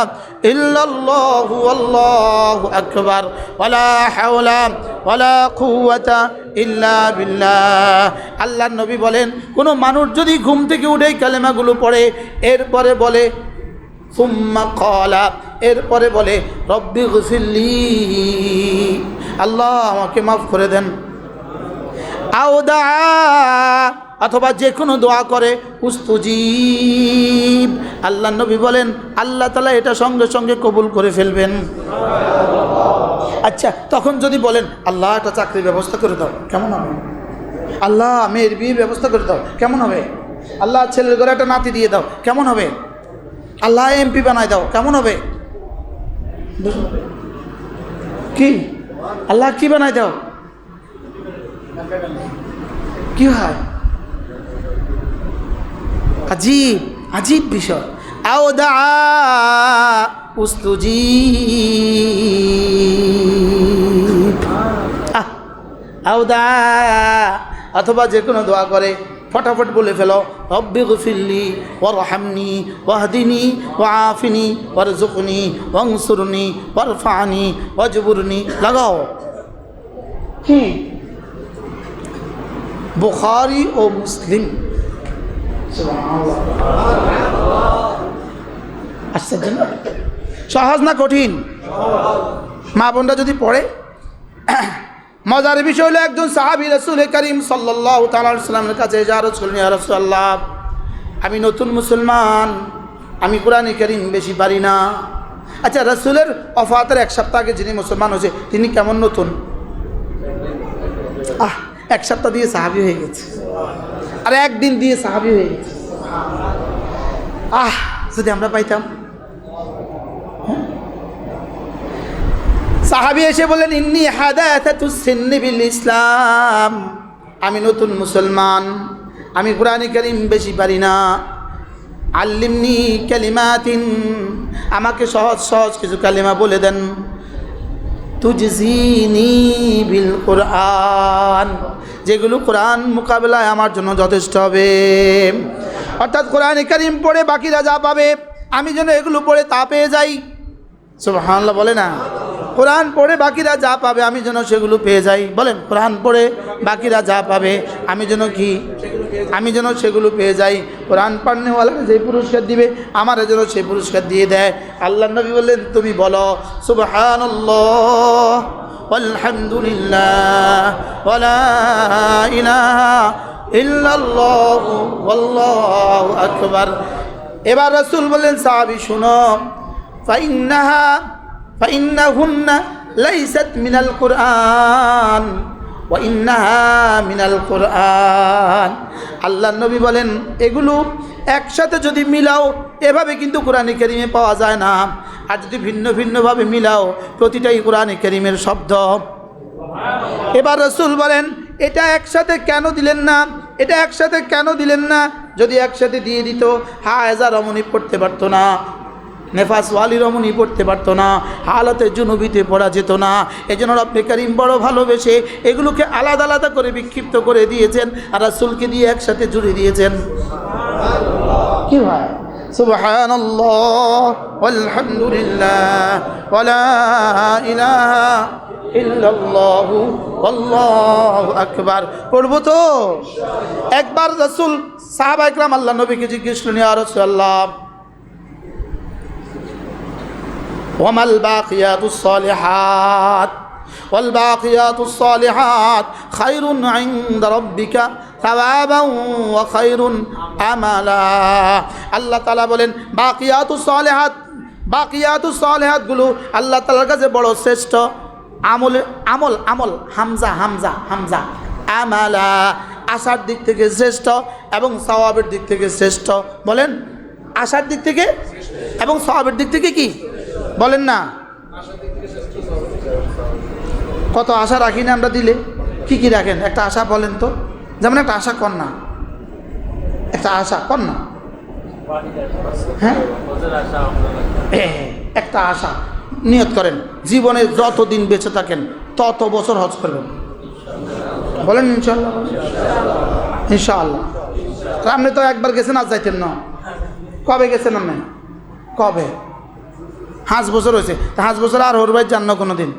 ইল্লাল্লাহু আল্লাহু আকবার ওয়া লা হাওলা ওয়া লা কুওয়াতা ইল্লা বিল্লাহ। আল্লাহর নবী বলেন, কোনো মানুষ যদি ঘুম থেকে উঠে কালেমাগুলো পড়ে এরপরে বলে সুম্মা ক্বালা, এরপরে বলে রব্বি গফিরলি, আল্লাহ আমাকে মাফ করে দেন, আও দা, অথবা যে কোনো দোয়া করে উস্তুজিব, আল্লাহর নবী বলেন আল্লাহ তাআলা এটা সঙ্গে সঙ্গে কবুল করে ফেলবেন। আচ্ছা তখন যদি বলেন আল্লাহ একটা চাকরির ব্যবস্থা করে দাও, কেমন হবে? আল্লাহ মেয়ের বিয়ে ব্যবস্থা করে দাও, কেমন হবে? আল্লাহ ছেলের ঘরে একটা নাতি দিয়ে দাও, কেমন হবে? আল্লাহ এমপি বানায় দাও, কেমন হবে? কি আল্লাহ কি বানায় দাও? কি হয়? আজীব আজীব বিষয়। আও দা উস্তুজিব, আও দা, অথবা যে কোনো দোয়া করে ফটাফট বলে ফেলো রব্বি গফিরলি ওয়ারহামনি ওয়াহদিনি ওয়াআফিনি ওয়ারযুকনি ওয়ানসুরনি ওয়ারফানি ওয়াজবুরনি। লাগাও। কি? বুখারী ও মুসলিম। আশ্চর্য না? সহজ না কঠিন? মা বোনরা যদি পড়ে। মজার বিষয় হলো একজন সাহাবী রাসূল করিম সাল্লাল্লাহু তাআলা আলাইহি ওয়াসাল্লামের কাছে যা রাসূল, ইয়া রাসূলুল্লাহ আমি নতুন মুসলমান, আমি কোরআন কারীম বেশি পারি না। আচ্ছা রাসূলের ওফাতের 1 সপ্তাহ আগে যিনি মুসলমান হয়েছে তিনি কেমন নতুন? 1 সপ্তাহ দিয়ে সাহাবী হয়ে গেছে, আর একদিন দিয়ে সাহাবী হয়ে গেছে। যদি আমরা পাইতাম। সাহাবী এসে বলেন ইন্নী হাদাথাতুস সিন্নি বিল ইসলাম, আমি নতুন মুসলমান, আমি কোরআন কারীম বেশি পারি না। আল্লিমনি কালিমাতিন, আমাকে সহজ সহজ কিছু কালিমা বলে দেন। তুজজিনি বিল কোরআন, যেগুলো কোরআন মোকাবেলায় আমার জন্য যথেষ্ট হবে। অর্থাৎ কোরআন কারীম পড়ে বাকিরা যা পাবে আমি যেন এগুলো পড়ে তা পেয়ে যাই। সুবহানাল্লাহ বলে না, কোরআন পড়ে বাকিরা যা পাবে আমি যেন সেগুলো পেয়ে যাই। বলেন, কোরআন পড়ে বাকিরা যা পাবে আমি যেন কি, আমি যেন সেগুলো পেয়ে যাই। কোরআন পড়নেওয়ালা যে পুরস্কার দিবে আমার যেন সেই পুরস্কার দিয়ে দেয়। আল্লাহ নবী বললেন, তুমি বলো সুবহানাল্লাহ আলহামদুলিল্লাহ ওয়ালা ইলাহা ইল্লাল্লাহু ওয়াল্লাহু আকবার। এবার রাসূল বললেন, সাহাবী শুনো, ফাইন্নাহুন্না লাইসাত মিনাল কুরআন ওয়া ইন্নাহা মিনাল কুরআন। আল্লাহ নবী বলেন, এগুলো একসাথে যদি মিলাও এভাবে কিন্তু কোরআনে কারীমে পাওয়া যায় না, আর যদি ভিন্ন ভিন্নভাবে মিলাও প্রতিটাই কোরআনে কারীমের শব্দ। এবার রাসূল বলেন, এটা একসাথে কেন দিলেন না, এটা একসাথে কেন দিলেন না? যদি একসাথে দিয়ে দিত হায়জা রমণী পড়তে পারতো না, নেফাস ওয়ালি রমণী পড়তে পারতো না, হালতে জুনুবিতে পড়া যেত না। এই জন্য রব্বে কারীম বড় ভালোবেসে এগুলোকে আলাদা আলাদা করে বিক্ষিপ্ত করে দিয়েছেন আর রাসূলকে দিয়ে একসাথে জুড়ে দিয়েছেন। কি হয়? সুবহানাল্লাহ আলহামদুলিল্লাহ ওয়ালা ইলাহা ইল্লাল্লাহু আল্লাহু আকবার। পড়বো তো? একবার রাসূল সাহাবা ইকরাম আল্লাহ নবীকে জিজ্ঞেস করলেন, ইয়া রাসূলুল্লাহ ওয়ামাল বাকিয়াতুস সালিহাত ওয়াল বাকিয়াতুস সালিহাত খায়রুন ইনদা রাব্বিকা সাওয়াবান ওয়া খায়রুন আমালা। আল্লাহ তাআলা বলেন, বাকিয়াতুস সালিহাতগুলো আল্লাহ তাআলার কাছে বড় শ্রেষ্ঠ। আমল আমল আমল হামজা হামজা হামজা আমালা, আশার দিক থেকে শ্রেষ্ঠ এবং সওয়াবের দিক থেকে শ্রেষ্ঠ। বলেন, আশার দিক থেকে এবং সওয়াবের দিক থেকে কি বলেন না? কত আশা রাখি না আমরা দিলে? কি কি রাখেন? একটা আশা বলেন তো, যেমন একটা আশা কর না, একটা আশা কর না। হ্যাঁ, একটা আশা নিয়ত করেন, জীবনে যত দিন বেঁচে থাকেন তত বছর হজ করবেন। বলেন ইনশাআল্লাহ। ইনশাআল্লাহ। আপনি তো একবার গেছেন, আজ যাইতেন না। কবে গেছেন আপনি? কবে? 5 বছর হয়েছে। 5 বছর আর হোর ভাই জান্ন কোনো দিন?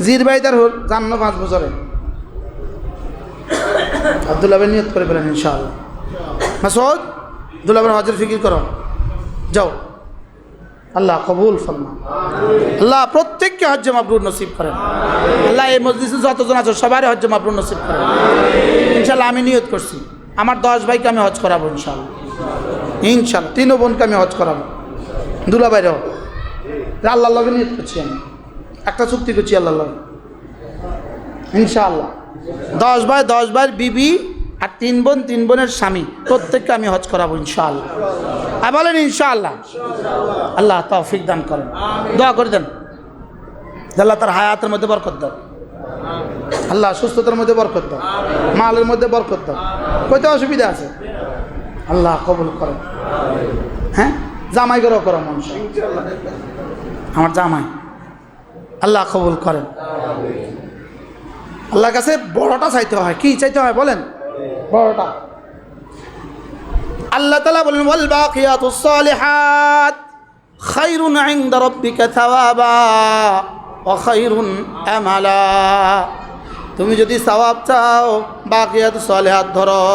জির ভাই তার হোর জান্ন 5 বছরে। আব্দুল্লাহ ভাই নিয়ত করে ফেলেন ইনশাআল্লাহ। মাসউদ, আব্দুল্লাহ ভাই হজের ফিকির করো, যাও। আল্লাহ কবুল ফরমান। আল্লাহ প্রত্যেককে হজ্জে মাবরুর নসিব করেন। আল্লাহ এই মজলিসে যতজন আছে সবারই হজ্জে মাবরুর নসিব করেন ইনশাআল্লাহ। আমি নিয়ত করছি আমার 10 ভাইকে আমি হজ করাবো ইনশাআল্লাহ। ইনশাআল্লাহ 3 বোনকে আমি হজ করাবো, দুলা ভাইরাও। আল্লাহর লগে নিয়ত করছি, আমি একটা চুক্তি করছি আল্লাহর লগে ইনশাআল্লাহ। 10 ভাই 10 ভাইয়ের বিবি আর 3 বোন 3 বোনের স্বামী প্রত্যেককে আমি হজ করাবো ইনশাআল্লাহ। আর বলেন ইনশাআল্লাহ। আল্লাহ তৌফিক দান করেন, দোয়া করে দেন আল্লাহ তার হায়াতের মধ্যে বরকত দাও, আল্লাহ সুস্থতার মধ্যে বরকত দাও, মালের মধ্যে বরকত দাও। কয়টা অসুবিধা আছে আল্লাহ কবুল করেন। হ্যাঁ, জামাই গরো করো মানুষ, আমার জামাই আল্লাহ কবুল করেন। আল্লাহর কাছে বড়টা চাইতে হয়। কি চাইতে হয় বলেন? বড়টা। আল্লাহ তাআলা বলেন, ওয়াল বাকিয়াতুস সালিহাত খায়রুন ইনদা রাব্বিকা সাওয়াবা ওয়া খায়রুন আমালা। তুমি যদি সওয়াব চাও বাকিয়াতুস সালিহাত ধরো,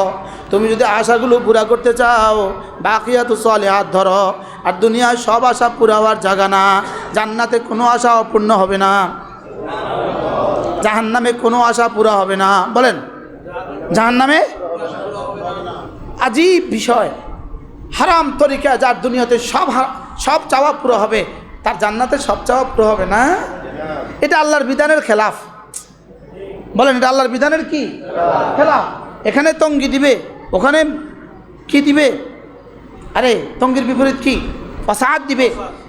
তুমি যদি আশাগুলো পুরা করতে চাও বাকিয়াতুস সালিহাত ধরো। আর দুনিয়ায় সব আশা পুরা হওয়ার জায়গা না, জান্নাতে কোনো আশা অপূর্ণ হবে না, জাহান্নামে কোনো আশা পুরা হবে না। বলেন, জাহান্নামে আজীব বিষয়, হারাম তরিকা যার দুনিয়াতে সব চাওয়া পুরো হবে, তার জান্নাতে সব চাওয়া পুরো হবে না। এটা আল্লাহর বিধানের খেলাফ। বলেন, এটা আল্লাহর বিধানের কি খেলাফ? এখানে তঙ্গি দিবে, ওখানে কি দিবে? আরে তঙ্গির বিপরীত কি? ওয়াসাআত দিবে।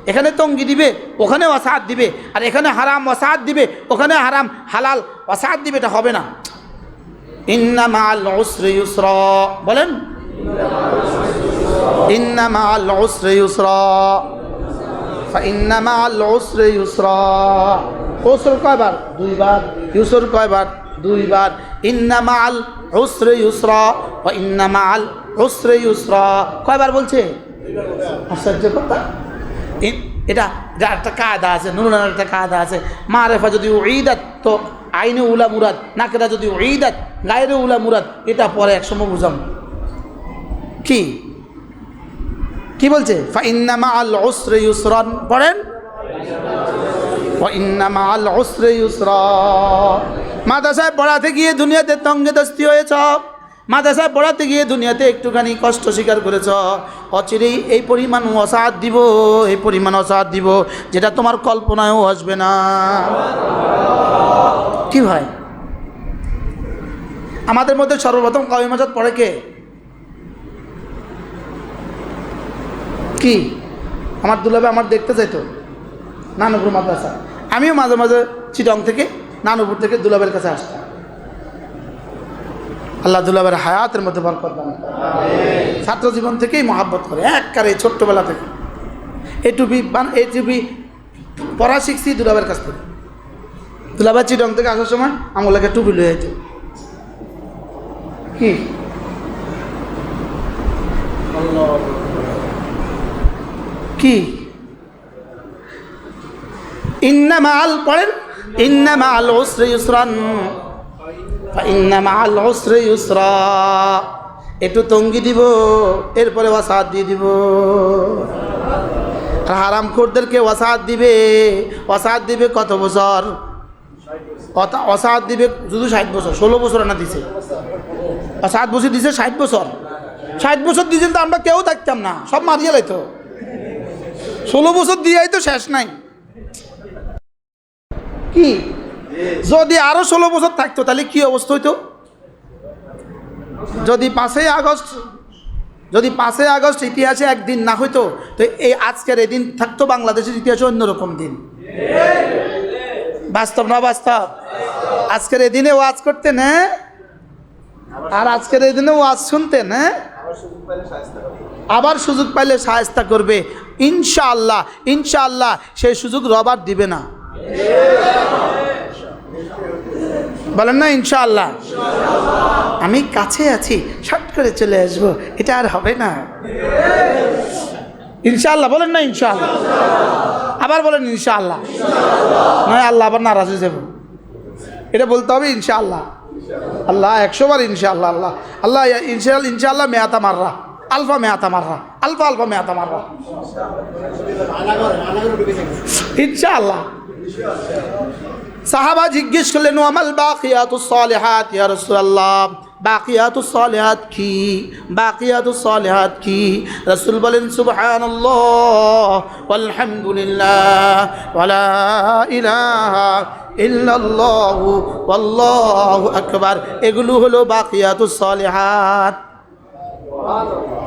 এখানে তঙ্গি দিবে, ওখানে ওয়াসাআত দিবে। আর এখানে হারাম ওয়াসাআত দিবে, ওখানে হারাম হালাল ওয়াসাআত দিবে। এটা হবে না। ইন্না মাআল উসরি ইউসরা। বলেন, ইন্না মাআল উসরি ইউসরা। ফাইন্না মাআল উসরি ইউসরা। উসর কয়বার? দুইবার। ইউসর কয়বার? দুইবার। ইন্না মাআল উসরি ইউসরা ওয়া ইন্না মাআল উসরি ইউসরা কয়বার বলছে? আশ্চর্য কথা। এটা একটা কায়দা আছে, নুরুনের একটা কায়দা আছে। মারেফা যদি উইদাত তো আইনে উলা মুরাদ, নাকেরা যদি উইদাত গায়রে উলা মুরাদ। এটা পরে একসময় বুঝাম। কি কি বলছে? ফাইন্না মাআল উসরি ইউসরান পড়েন, ওয়া ইন্না মাআল উসরি ইউসরা। মাদ্রাসায় পড়াতে গিয়ে দুনিয়াতে তঙ্গে দস্তি হয়েছ, মাদ্রাসায় পড়াতে গিয়ে দুনিয়াতে একটুখানি কষ্ট স্বীকার করেছ, অচিরেই এই পরিমাণ অসাদ দিব, এই পরিমাণ অসাদ দিব যেটা তোমার কল্পনায়ও আসবে না। কি ভাই, আমাদের মধ্যে সর্বপ্রথম কওমি মাজাত পড়ে কে? কি আমার দুলাভাই আমার দেখতে যাইতো নানুপুর মাদ্রাসা। আমিও মাঝে মাঝে চিটং থেকে নানুপুর থেকে দুলাভাইয়ের কাছে আসতাম। আল্লাহ দুলাভাইয়ের হায়াতের মধ্যে বরকত দান করেন। ছাত্র জীবন থেকেই মহাব্বত করে, একবারে ছোট্টবেলা থেকে। এই টুপি পড়া শিখছি দুলাভাইয়ের কাছ থেকে। দুলাভাই চিটং থেকে আসার সময় আমগুলোকে টুপি লয়ে যেত। কি কি ইন্না মাআল পড়েন, ইন্না মাআল উসরি ইউসরান ফাইন্না মাআল উসরি ইউসরা। একটু তঙ্গি দিব, এরপরে ওয়াসাত দিয়ে দিব। হারামখোরদেরকে ওয়াসাত দিবে, ওয়াসাত দিবে কত বছর? ওয়াসাত দিবে শুধু 60 বছর, 16 বছর না দিছে। 7 বছর দিছে, 60 বছর। 60 বছর দিয়েছেন তো আমরা কেউ থাকতাম না, সব মারিয়ে লাইতো। 16 বছর দিয়েই তো শেষ নাই। কি যদি আরো 16 বছর থাকতো তাহলে কি অবস্থা হইতো? যদি 5ই আগস্ট ইতিহাসে একদিন না হইতো তো এই আজকের এই দিন থাকতো বাংলাদেশের ইতিহাসে অন্যরকম দিন। বাস্তব না বাস্তব? আজকের এই দিনে ওয়াজ করতেন, হ্যাঁ, আর আজকের এই দিনে ওয়াজ শুনতেন, হ্যাঁ। আবার সুযোগ পাইলে শায়েস্তা করবে ইনশাআল্লাহ। ইনশাআল্লাহ সেই সুযোগ রবার দিবে না, বলেন না ইনশাআল্লাহ। আমি কাছে আছি, শর্ট করে চলে আসবো, এটা আর হবে না। ইনশাআল্লাহ বলেন না ইনশাআল্লাহ। আবার বলেন ইনশাআল্লাহ, নয় আল্লাহ আবার নারাজ হয়ে যাব। এটা বলতে হবে ইনশাআল্লাহ। আল্লাহ 100 বার ইনশাআল্লাহ। আল্লাহ আল্লাহ ইনশাআল্লাহ মেয়াতা মাররা, আলফা মেয়াতা মাররা, আলফা আলফা মেয়াতা মাররা ইনশাআল্লাহ। সাহাবা জিজ্ঞেস করলেন ওয়ামাল বাকিয়াতুস সালিহাত ইয়া রাসূলুল্লাহ, বাকিয়াতুস সালিহাত কি? বাকিয়াতুস সালিহাত কি? রাসূল বলেন সুবহানাল্লাহ ওয়ালহামদুলিল্লাহ ওয়ালা ইলাহা ইল্লাল্লাহু ওয়াল্লাহু আকবার। এগুলো হলো বাকিয়াতুস সালিহাত।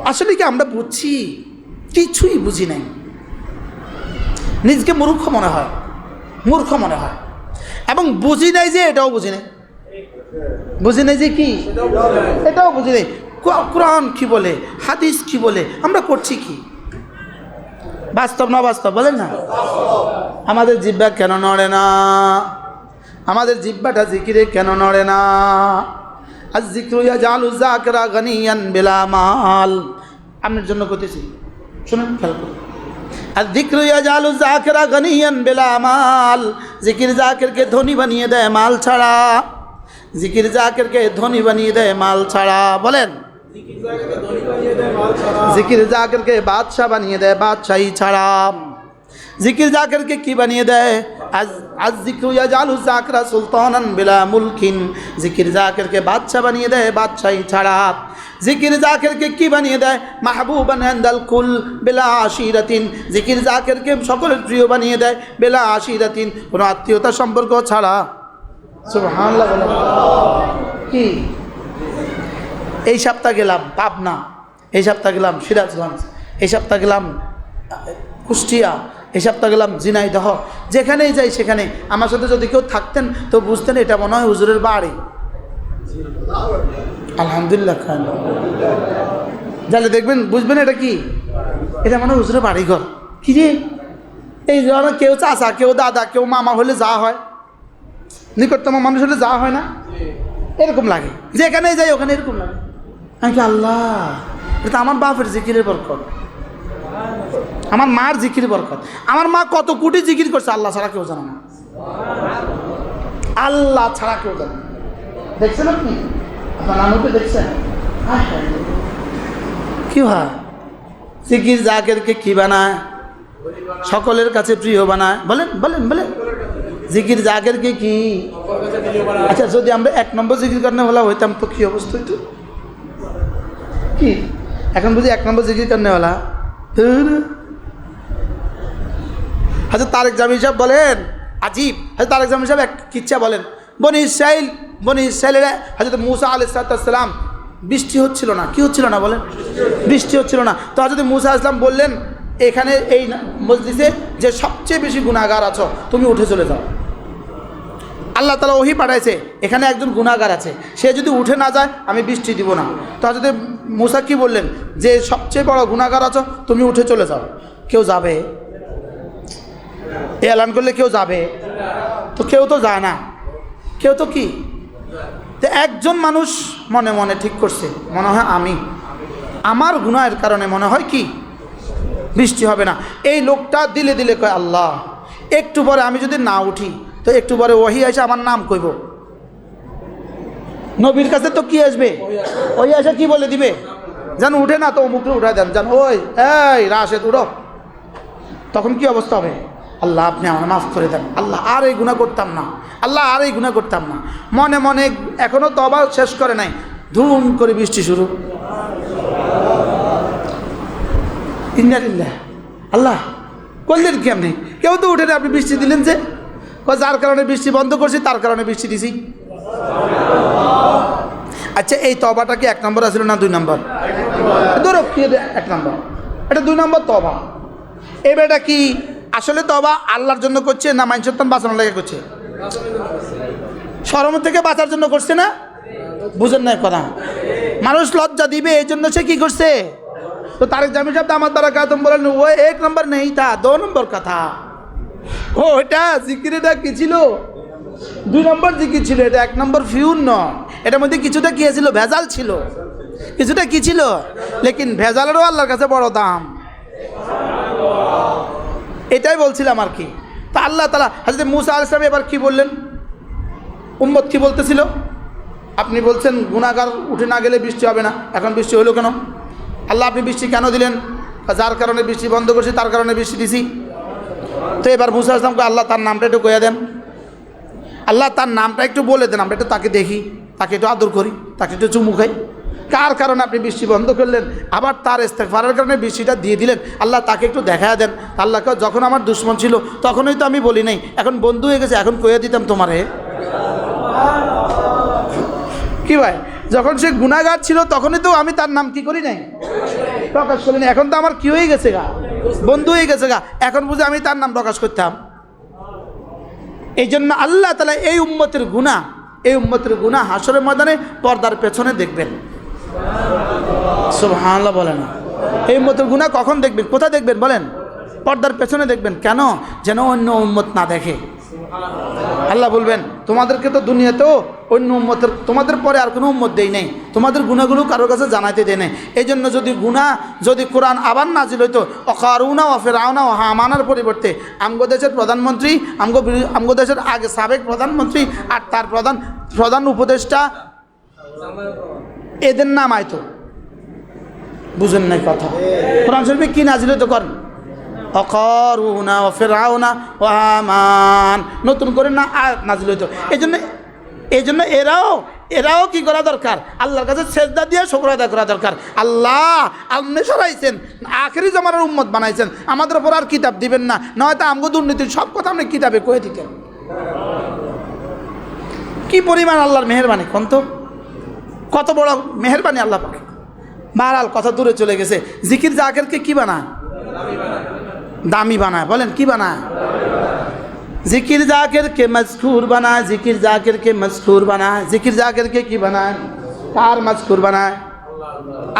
আসলে কি আমরা বুঝছি? কিছুই বুঝি নাই। নিজকে মূর্খ মনে হয়, মূর্খ মনে হয়। এবং বুঝি নাই যে এটাও বুঝি নাই, বুঝি নাই যে কি এটাও বুঝি নাই। কোরআন কি বলে, হাদিস কি বলে, আমরা করছি কি? বাস্তব না বাস্তব বলেন না? আমাদের জিহ্বা কেন নড়ে না? আমাদের জিহ্বাটা জিকিরে কেন নড়ে না? আয-যিকরু ইয়াজআলু যাকিরা গানিয়ান বিলা মাল। আপনার জন্য করতেছি, শুনুন, খেয়াল করুন। আয-যিকরু ইয়াজআলু যাকিরা গানিয়ান বিলা মাল। জিকির জাকিরকে ধনী বানিয়ে দেয় মাল ছাড়া। জিকির জাকিরকে ধনী বানিয়ে দেয় মাল ছাড়া। বলেন, জিকির জাকিরকে বাদশা বানিয়ে দেয় বাদশাহী ছাড়া। জিকির জাকিরকে কি বানিয়ে দেয়? আয-যিকরু ইয়াজআলু যাকিরা সুলতানান বিলা মুলকিন। জিকির জাকিরকে বাদশা বানিয়ে দেয় বাদশাহী ছাড়া। জিকির জাকিরকে কি বানিয়ে দেয়? মাহবুবান ইনদাল কুল বিলা আশিরাতিন। জিকির জাকিরকে সকলের প্রিয় বানিয়ে দেয় বিলা আশিরাতিন, কোনো আত্মীয়তা সম্পর্ক ছাড়া। সুবহানাল্লাহ। কি এই সপ্তাহ গেলাম পাবনা, এই সপ্তাহ গেলাম সিরাজগঞ্জ, এই সপ্তাহ গেলাম কুষ্টিয়া, এই সপ্তাহ গেলাম ঝিনাইদহ। যেখানেই যাই সেখানে আমার সাথে যদি কেউ থাকতেন তো বুঝতেন এটা মনে হয় হুজুরের বাড়ি। আলহামদুলিল্লাহ খান যাহলে দেখবেন, বুঝবেন এটা কি, এটা মনে হয় হুজুরের বাড়িঘর। কি রে এই ধরনের কেউ চাচা, কেউ দাদা, কেউ মামা হলে যা হয়, নিকটতম মানুষ হলে যা হয় না, এরকম লাগে। যেখানে যাই ওখানে এরকম লাগে। আমি কি আল্লাহ, এটা আমার বাপের জিকিরের বরকত, আমার মার জিকির বরকত। আমার মা কত কোটি জিকির করছে, আল্লাহ ছাড়া কেউ জানে না, আল্লাহ ছাড়া কেউ জানে না। দেখছেন আপনি আপনার নানুকে দেখছেন? কি হয় জিকির জাকেরকে কি বানায়? সকলের কাছে প্রিয় বানায়। বলেন বলেন বলেন, জিকির জাকেরকে কি? আচ্ছা, যদি আমরা 1 নম্বর জিকির করনে বলা হইতাম তো কি অবস্থা হইতো? কি এখন বুঝি 1 নম্বর জিকির করনে বলা? হাজরত তারেক জামিল সাহেব বলেন, আজীব, হাজরত তারেক জামিল সাহেব এক কিচ্ছা বলেন। বনি ইসরাইলের হাজরত মুসা আলাইহিস সালাম বৃষ্টি হচ্ছিল না। কি হচ্ছিল না বলেন? বৃষ্টি হচ্ছিল না। তো হাজরত মুসা আলাইহিস সালাম বললেন, এখানে এই মজলিসে যে সবচেয়ে বেশি গুনাহগার আছো তুমি উঠে চলে যাও। আল্লাহ তাআলা ওহী পাঠাইছে, এখানে একজন গুনাহগার আছে, সে যদি উঠে না যায় আমি বৃষ্টি দিব না। তো হাজরত মুসা কি বললেন, যে সবচেয়ে বড় গুনাহগার আছো তুমি উঠে চলে যাও। কেউ যাবে? এলান করলে কেউ যাবে? তো কেউ তো যায় না, কেউ তো কি। তো একজন মানুষ মনে মনে ঠিক করছে, মনে হয় আমার গুনাহের কারণে মনে হয় কি বৃষ্টি হবে না। এই লোকটা দিলে দিলে কয়, আল্লাহ একটু পরে আমি যদি না উঠি তো একটু পরে ওহী এসে আমার নাম কইব। নবীর কাছে তো কি আসবে? ওহী এসে কি বলে দিবে? যেন উঠে না তো অমুকরে উঠায় দেন, যেন ওই এই রাশেদ উঠো। তখন কি অবস্থা হবে? আল্লাহ আপনি আমার মাফ করে দেন, আল্লাহ আর এই গুনাহ করতাম না, আল্লাহ আর এই গুনাহ করতাম না। মনে মনে এখনো তওবা শেষ করে নাই, ধুম করে বৃষ্টি শুরু। ইন্নালিল্লাহ, আল্লাহ করলেন কি আপনি? কেউ তো উঠে না, আপনি বৃষ্টি দিলেন যে? যার কারণে বৃষ্টি বন্ধ করছি তার কারণে বৃষ্টি দিছি। আচ্ছা, এই তওবাটা কি 1 নম্বর আসলে না 2 নম্বর? ধরো কি 1 নম্বর, এটা 2 নম্বর তওবা। এবারটা কি আসলে তওবা আল্লাহর জন্য করছে না মানুষের তন বাঁচানোর লাগে করছে? শরম থেকে বাঁচার জন্য করছে না? বুঝেন না কথা? মানুষ লজ্জা দিবে এই জন্য সে কি করছে? তো তারেক জামিল সাহেব দামাত বারাকাতুহু বলেন, ও 1 নম্বর নেই থা, 2 নম্বর কথা। ও এটা জিকিরটা কি ছিল? 2 নম্বর জিকির ছিল। এটা 1 নম্বর ফিউন নয়, এটার মধ্যে কিছুটা কি ছিল? ভেজাল ছিল, কিছুটা কি ছিল। লেকিন ভেজালেরও আল্লাহর কাছে বড় দাম। এটাই বলছিলাম আর কি। তা আল্লাহ তাআলা হযরত মুসা আলাইহিস সালাম এবার কি বললেন? উম্মত কি বলতেছিল? আপনি বলছেন গুনাহগার উঠে না গেলে বৃষ্টি হবে না, এখন বৃষ্টি হলো কেন? আল্লাহ আপনি বৃষ্টি কেন দিলেন? যার কারণে বৃষ্টি বন্ধ করছি তার কারণে বৃষ্টি দিছি। তো এবার মুসা আলাইহিস সালামকে আল্লাহ তার নামটা একটু কইয়া দেন, আল্লাহ তার নামটা একটু বলে দেন, আমরা একটু তাকে দেখি, তাকে একটু আদর করি, তাকে একটু চুমু খাই। কার কারণে আপনি বৃষ্টি বন্ধ করলেন? আবার তার ইস্তেগফারের কারণে বৃষ্টিটা দিয়ে দিলেন। আল্লাহ তাকে একটু দেখা দেন। আল্লাহকে যখন আমার দুশ্মন ছিল তখনই তো আমি বলি নাই, এখন বন্ধু হয়ে গেছে, এখন কইয়া দিতাম তোমারে। কি ভাই, যখন সে গুনাহগার ছিল তখনই তো আমি তার নাম কি করি নাই, প্রকাশ করি নাই। এখন তো আমার কি হয়ে গেছে গা, বন্ধু হয়ে গেছে গা, এখন বুঝে আমি তার নাম প্রকাশ করতাম। এই জন্য আল্লাহ তাআলা এই উম্মতের গুনাহ হাসরের ময়দানে পর্দার পেছনে দেখবেন। সুবহানাল্লাহ বলেন। এই উম্মতের গুনাহ কখন দেখবেন? কোথায় দেখবেন বলেন? পর্দার পেছনে দেখবেন। কেন? যেন অন্য উম্মত না দেখে। আল্লাহ বলবেন, তোমাদেরকে তো দুনিয়াতেও অন্য উম্মতের, তোমাদের পরে আর কোনো উম্মত দেই নাই, তোমাদের গুনাহগুলো কারোর কাছে জানাইতে দেয় নাই। এই জন্য যদি কোরআন আবার নাজিল হইতো, কারুনা ও ফিরআউনা ও হামানার পরিবর্তে আমগো দেশের প্রধানমন্ত্রী, আমগো দেশের আগে সাবেক প্রধানমন্ত্রী আর তার প্রধান উপদেষ্টা, এদের নাম আইতো। বুঝেন নাই কথা? কোরআন শরীফে কি নাজিল হইতো? করেন অকারুনা ও ফিরআউনা ও হামান, নতুন করে না নাজিল হইতো। এই জন্য এরাও কি করা দরকার? আল্লাহর কাছে সেজদা দিয়ে শুকর আদায় করা দরকার। আল্লাহ আপনি সরাইছেন, আখেরি জামানার উম্মত বানাইছেন, আমাদের উপর আর কিতাব দিবেন না, নয়তো আমগো দুর্নীতির সব কথা আপনি কিতাবে কয়ে দিতেন। কি পরিমাণ আল্লাহর মেহেরবানি, কোন তো কত বড় মেহেরবানি আল্লাহ পাক। বাহরাল কথা দূরে চলে গেছে। জিকির জাকেরকে কি বানায়? দামি বানায়। বলেন কি বানায়? জিকির জাকেরকে মজকুর বানায়, জিকির জাকেরকে মজকুর বানায়। জিকির জাকেরকে কি বানায়? কার মজকুর বানায়?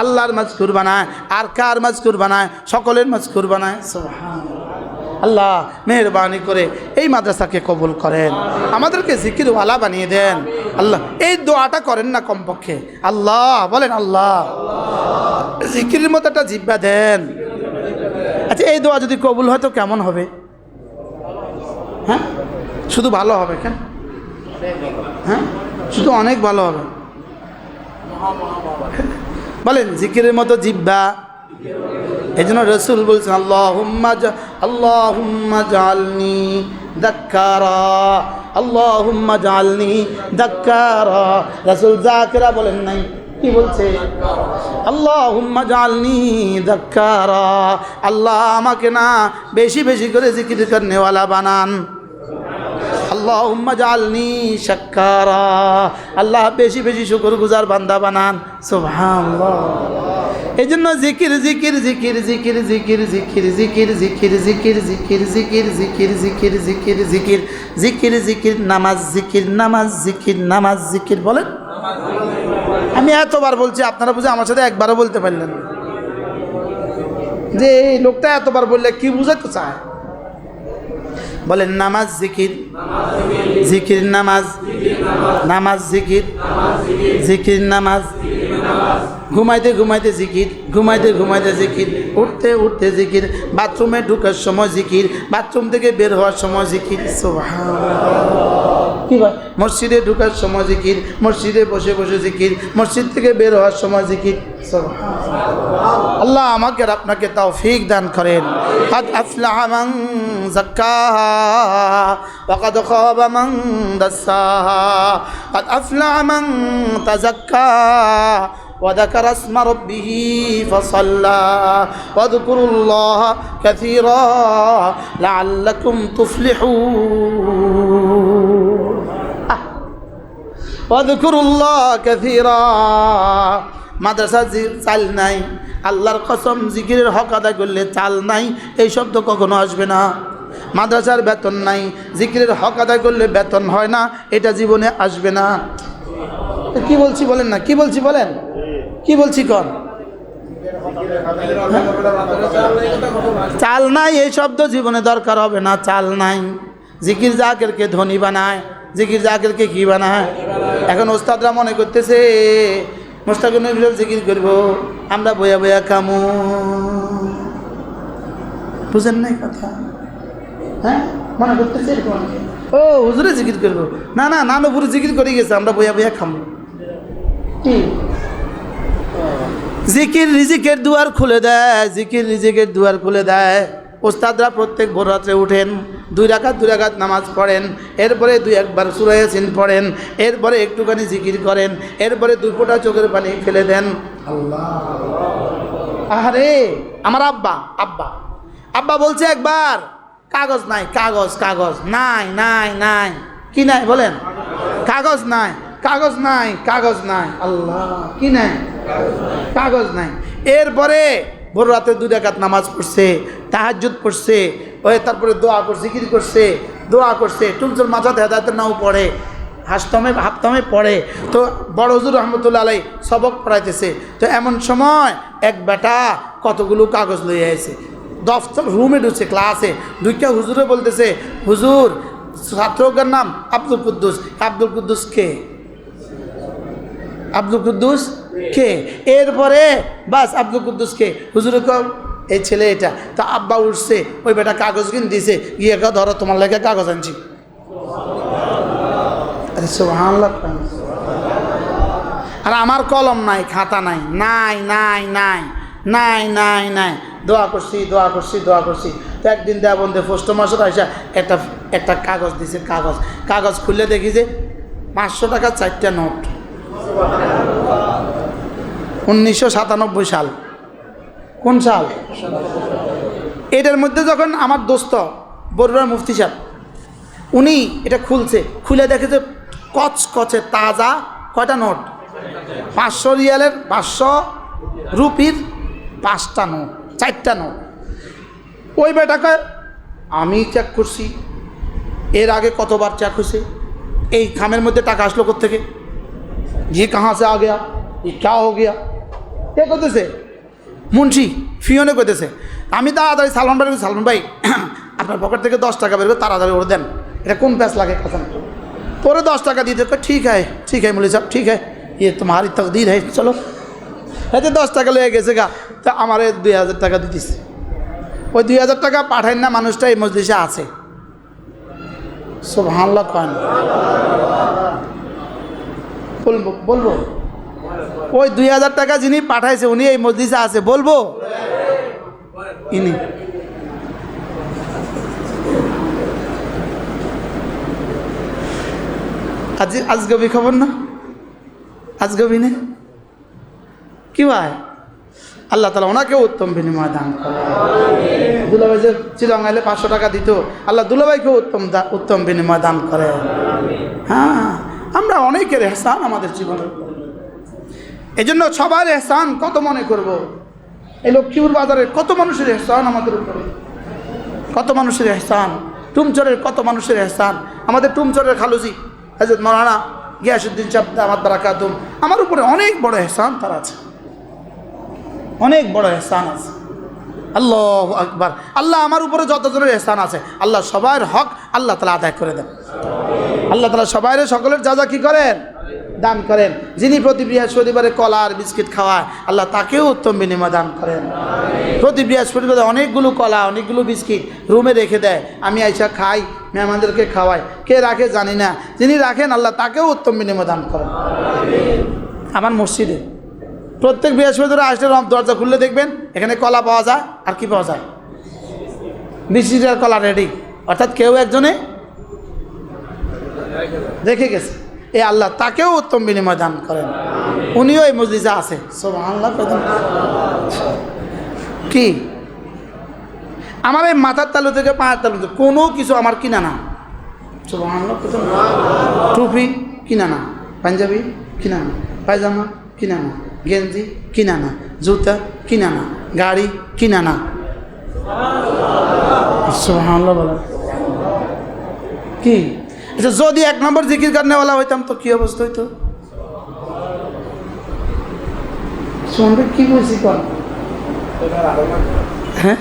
আল্লাহর মজকুর বানায়। আর কার মজকুর বানায়? সকলের মজকুর বানায়। সুবহানাল্লাহ। আল্লাহ মেহরবানি করে এই মাদ্রাসাকে কবুল করেন, আমাদেরকে জিকিরওয়ালা বানিয়ে দেন। আল্লাহ এই দোয়াটা করেন না কমপক্ষে, আল্লাহ বলেন আল্লাহ জিকিরের মতো একটা জিব্বা দেন। আচ্ছা এই দোয়া যদি কবুল হয় তো কেমন হবে? হ্যাঁ শুধু ভালো হবে কেন? হ্যাঁ শুধু অনেক ভালো হবে। বলেন জিকিরের মতো জিব্বা। এই জন্য রসুল বলছেন আল্লাহুম্মা জাআলনি যাক্কারা, আল্লাহুম্মা জাআলনি যাক্কারা। রসুল যাকিরা বলেন নাই, কি বলছে? আল্লাহুম্মা জাআলনি যাক্কারা, আল্লাহ আমাকে না বেশি বেশি করে জিকির করনেওয়ালা বানান। আল্লাহুম্মা জাআলনি শাক্কারা, আল্লাহ বেশি বেশি শুকরগুজার বান্দা বানান। সুবহানাল্লাহ। এই জন্য জিকির জিকির জিকির জিকির জিকির জিকির জিকির জিকির জিকির জিকির জিকির জিকির জিকির জিকির জিকির জিকির জিকির নামাজ জিকির নামাজ জিকির নামাজ জিকির। বলেন আমি এতবার বলছি, আপনারা বুঝে আমার সাথে একবারও বলতে পারলেন যে এই লোকটা এতবার বললে কি বুঝাতে চায়? বলেন নামাজ জিকির, জিকির নামাজ, নামাজ জিকির, জিকির নামাজ। ঘুমাইতে ঘুমাইতে জিকির, ঘুমাইতে ঘুমাইতে জিকির, উঠতে উঠতে জিকির, বাথরুমে ঢুকার সময় জিকির, বাথরুম থেকে বের হওয়ার সময় জিকির। কি ভাই মসজিদে ঢুকার সময় জিকির, মসজিদে বসে বসে জিকির, মসজিদ থেকে বের হওয়ার সময় জিকির। আল্লাহ আমাকে আর আপনাকে তৌফিক দান করেন। قد أفلح من زكاها وقد خاب من دساها قد أفلح من تزكى وذكر اسم ربه فصلى واذكروا الله كثيرا لعلكم تفلحون واذكروا الله كثيرا। মাদ্রাসা চাল নাই, আল্লাহর কসম জিকিরের হক আদায় করলে চাল নাই এই শব্দ কখনো আসবে না। মাদ্রাসার বেতন নাই, জিকিরের হক আদায় করলে বেতন হয় না, এটা জীবনে আসবে না। কি বলছি বলেন না, কি বলছি বলেন, কি বলছি কন? চাল নাই এই শব্দ জীবনে দরকার হবে না, চাল নাই। জিকির জাকিরকে ধনী বানায়, জিকির জাকিরকে কি বানায়? এখন ওস্তাদরা মনে করতেছে মোস্তাকুর নবীর জিকির করবো, আমরা বয়া বয়া কামু। বুঝেন নাই কথা? হ্যাঁ মনে করতেছে ও হুজুরে জিকির করবো, না না নানুপুরে জিকির করে গেছে, আমরা বয়া বয়া খামু। কি জিকির রিজিকের দুয়ার খুলে দেয়, জিকির রিজিকের দুয়ার খুলে দেয়। ওস্তাদরা প্রত্যেক ভোর রাত্রে উঠেন, 2 রাকাত নামাজ পড়েন, এরপরে 2-1 সূরা ইয়াসিন পড়েন, এরপরে একটুখানি জিকির করেন, এরপরে 2 ফোঁটা চোখের পানি ফেলে দেন। আল্লাহ আরে আমার আব্বা আব্বা আব্বা বলছে একবার, কাগজ নাই, কাগজ কাগজ নাই নাই নাই, কি নাই বলেন? কাগজ নাই, কাগজ নাই, কাগজ নাই। আল্লাহ কি নাই? কাগজ নাই। এরপরে ভোর রাতে 2 রাকাত নামাজ পড়ছে, তাহাজ্জুদ পড়ছে, ওই তারপরে দোয়া করছে, জিকির করছে, দোয়া করছে, টুমচুর মাজাতে হেদায়েতের নাও পড়ে, হাফতামে পড়ে। তো বড় হুজুর রহমতুল্লাহ আলাই সবক পড়াইতেছে। তো এমন সময় এক বেটা কতগুলো কাগজ লইয়া আছে, দফতর রুমে ঢুকছে ক্লাসে, 2টা হুজুরে বলতেছে হুজুর ছাত্রকার নাম আব্দুল কুদ্দুস। আব্দুল কুদ্দুস কে? আব্দুল কুদ্দুস কে? এরপরে বাস আব্দুল কুদ্দুস কে? হুজুরে কম এই ছেলে এটা। তো আব্বা উঠছে, ওই বেটা কাগজ কিনে দিছে, গিয়ে ধরো তোমার লেগে কাগজ আনছি। আরে সুবহানাল্লাহ। আর আমার কলম নাই, খাতা নাই, নাই নাই নাই নাই নাই নাই। দোয়া করছি দোয়া করছি দোয়া করছি। তো একদিন দেয়া বন্ধে পোস্ট মাস্টার আসা একটা কাগজ দিছে, কাগজ খুললে দেখি যে 500 টাকা 4টা নোট, 1997 সাল। কোন সাল? এটার মধ্যে যখন আমার দোস্ত বরুড়ার মুফতি সাহেব উনি এটা খুলছে, খুলে দেখে যে কচকচে তাজা কয়টা নোট? 500 রিয়ালের, 500 রুপির 5টা নোট, 4টা নোট। ওই বেটাকে আমি চেক করছি, এর আগে কতবার চেক হয়েছে, এই খামের মধ্যে টাকা আসলো কোত্থেকে, ये कहाँ से आ गया, ये क्या हो गया, কে করতেছে? মুন্সি ফিওনে করতেছে। আমি তাড়াতাড়ি সালমান ভাই আপনার পকেট থেকে 10 টাকা বের করে তাড়াতাড়ি ওরে দেন, এটা কোন প্যাঁচ লাগে কথা না। তোরে 10 টাকা দিতে, ঠিক है মৌলী সাহেব, ঠিক है, ये तुम्हारी तकदीर है, चलो। হয়তো 10 টাকা লেগে গেছে গা, তা আমার 2000 টাকা দিতেছে। ওই 2000 টাকা পাঠাইন না, মানুষটা এই মজলিসে আছে। সুবহানাল্লাহ কন, বলবো ওই 2000 টাকা যিনি পাঠাইছে উনি এই মজলিসে আছে, বলবো ইনি। আজগবি খবর না, আজগবি নেই কি ভাই, আল্লাহ তাআলা ওনাকে উত্তম বিনিময় দান করে। দুলাভাই যে চিলঙ্গাইলে 500 টাকা দিত, আল্লাহ দুলাভাইকে উত্তম বিনিময় দান করে। হ্যাঁ, আমরা অনেকের ইহসান আমাদের জীবনে, এই জন্য সবার ইহসান কত মনে করব। এই লক্ষ্মীপুর বাজারে কত মানুষের ইহসান আমাদের উপরে, কত মানুষের ইহসান, টুমচরের কত মানুষের ইহসান, আমাদের টুমচরের খালুজি হযরত মাওলানা গিয়াসউদ্দিন সাহেব দামাত বারাকাতুম, আমার উপরে অনেক বড় ইহসান তার আছে, অনেক বড় ইহসান আছে। আল্লাহু আকবার। আল্লাহ আমার উপরে যতজনের ইহসান আছে, আল্লাহ সবার হক আল্লাহ তাআলা আদায় করে দেন। আল্লাহ তাআলা সবাইরে সকলের যা যা কি করেন, দান করেন। যিনি প্রতি বৃহস্পতিবারে কলা আর বিস্কিট খাওয়ায়, আল্লাহ তাকেও উত্তম বিনিময় দান করেন। প্রতি বৃহস্পতিবারে অনেকগুলো কলা অনেকগুলো বিস্কিট রুমে রেখে দেয়, আমি আইসা খাই, মেহমানদেরকে খাওয়াই, কে রাখে জানি না, যিনি রাখেন আল্লাহ তাকেও উত্তম বিনিময় দান করেন। আমার মসজিদে প্রত্যেক বৃহস্পতিবার আসলে দরজা খুললে দেখবেন এখানে কলা পাওয়া যায়, আর কি পাওয়া যায়, বিস্কিটের কলা রেডি, অর্থাৎ কেউ একজনে রেখে গেছে। এই আল্লাহ তাকেও উত্তম বিনিময় দান করেন, উনিও এই মজলিসে আছে। সুবহানাল্লাহ। কি আমার এই মাথার তালু থেকে পায়ের তালু থেকে কোনো কিছু আমার কিনা না। সুবহানাল্লাহ। টুপি কিনা না, পাঞ্জাবি কিনা না, পায়জামা কিনা না, গেঞ্জি কিনা না, জুতা কিনা না, গাড়ি কিনা না। সুবহানাল্লাহ বলা কি, আচ্ছা যদি 1 নম্বর জিকির করনেওয়ালা হইতাম তো কি অবস্থা হইতো? শুনবে কি বলছি কর, হ্যাঁ,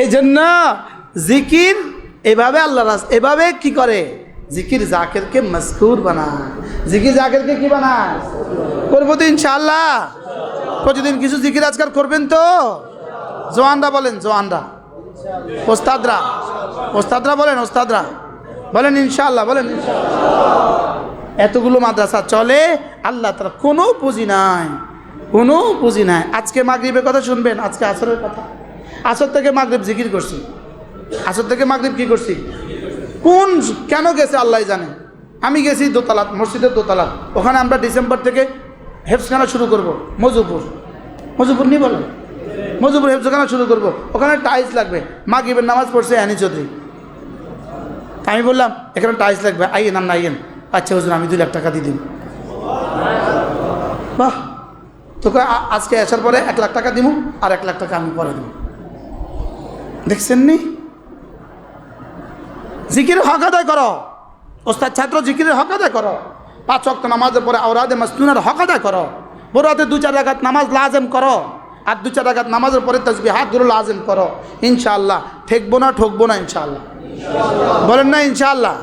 এই জন্য জিকির এভাবে আল্লাহ এভাবে কি করে, জিকির জাকিরকে মজকুর বানায়, জিকির জাকিরকে কি বানায়, করবো তো ইনশাআল্লাহ। প্রতিদিন কিছু জিকির আজকাল করবেন তো, জওয়ানরা বলেন, জওয়ানরা, ওস্তাদরা বলেন, ওস্তাদরা বলেন ইনশাআল্লাহ, বলেন ইনশাআল্লাহ। এতগুলো মাদ্রাসা চলে, আল্লাহ তাআলা কোনো পুঁজি নাই, কোনো পুঁজি নাই। আজকে মাগরিবের কথা শুনবেন, আজকে আসরের কথা, আসর থেকে মাগরিব জিকির করছি, আসর থেকে মাগরিব কি করছি, কোন কেন গেছে আল্লাহ জানে। আমি গেছি দোতলাত, মসজিদের দোতলাত, ওখানে আমরা ডিসেম্বর থেকে হেফজখানা শুরু করব। মজুপুর নি বলেন, মজুপুর হেফজখানা শুরু করব, ওখানে টাইলস লাগবে। মাগরিবের নামাজ পড়ছে আনি চৌধুরী, আমি বললাম এখানে টাইলস লাগবে, আইয়েন না আইয়েন, আচ্ছা হুজুর আমি 2 লাখ টাকা দিয়ে দিন। বাহ, তোকে আজকে আসার পরে 1 লাখ টাকা দিব, আর 1 লাখ টাকা আমি পরে দেব। দেখছেন নি, জিকির হক আদায় করো, ওস্তাদ ছাত্র জিকিরের হক আদায় করো, 5 ওয়াক্ত নামাজের পরে আওরাদে মাসনুনের হক আদায় করো, বরাতে 2-4 রাকাত নামাজ লাজেম করো, আর 2-4 রাকাত নামাজের পরে তাসবিহাতগুলো লাজেম করো। ইনশাআল্লাহ ঠেকবো না, ঠকবো না ইনশাআল্লাহ, বলেন না ইনশাআল্লাহ,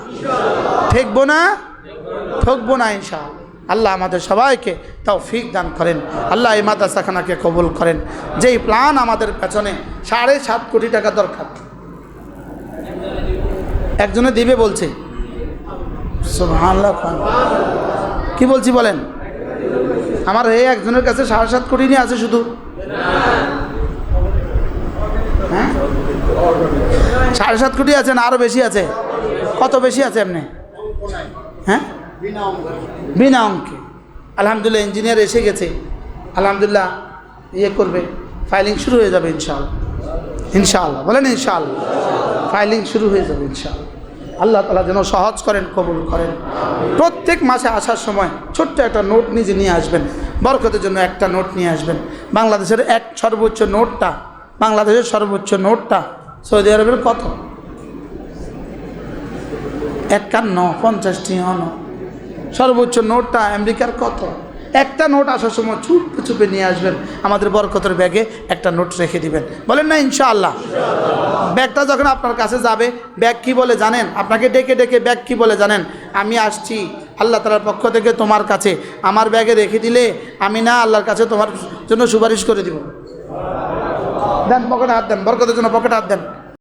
ঠেকবো না, ঠকবো না ইনশাআল্লাহ। আল্লাহ আমাদের সবাইকে তৌফিক দান করেন, আল্লাহ এই মাদ্রাসাখানাকে কবুল করেন। যেই প্ল্যান আমাদের পেছনে 7.5 কোটি টাকা দরকার, একজনে দিবে বলছে, সুবহানাল্লাহ, কি বলছি বলেন, আমার এই একজনের কাছে 7.5 কোটি নিয়ে আছে শুধু, হ্যাঁ 7.5 কোটি আছে না আরো বেশি আছে? কত বেশি আছে এমনি, হ্যাঁ বিনা অঙ্কে। আলহামদুলিল্লাহ ইঞ্জিনিয়ার এসে গেছে, আলহামদুলিল্লাহ ইয়ে করবে, ফাইলিং শুরু হয়ে যাবে ইনশাআল্লাহ, ইনশাআল্লাহ বলেন ইনশাআল্লাহ, ফাইলিং শুরু হয়ে যাবে ইনশাআল্লাহ। আল্লাহ তাআলা যেন সহজ করেন, কবুল করেন। প্রত্যেক মাসে আসার সময় ছোট্ট একটা নোট নিজে নিয়ে আসবেন, বরকতের জন্য একটা নোট নিয়ে আসবেন। বাংলাদেশের সর্বোচ্চ নোটটা, বাংলাদেশের সর্বোচ্চ নোটটা সৌদি আরবের কত? 51, 50 সর্বোচ্চ নোটটা আমেরিকার কত? একটা নোট আসার সময় চুপে চুপে নিয়ে আসবেন, আমাদের বরকতের ব্যাগে একটা নোট রেখে দিবেন। বলেন না ইনশাআল্লাহ? ব্যাগটা যখন আপনার কাছে যাবে, ব্যাগ কি বলে জানেন? আপনাকে ডেকে ডেকে ব্যাগ কি বলে জানেন? আমি আসছি আল্লাহ তাআলার পক্ষ থেকে তোমার কাছে, আমার ব্যাগে রেখে দিলে আমি না আল্লাহর কাছে তোমার জন্য সুপারিশ করে দিব। দেন পকেটে হাত দেন, বরকতের জন্য পকেটে হাত দেন।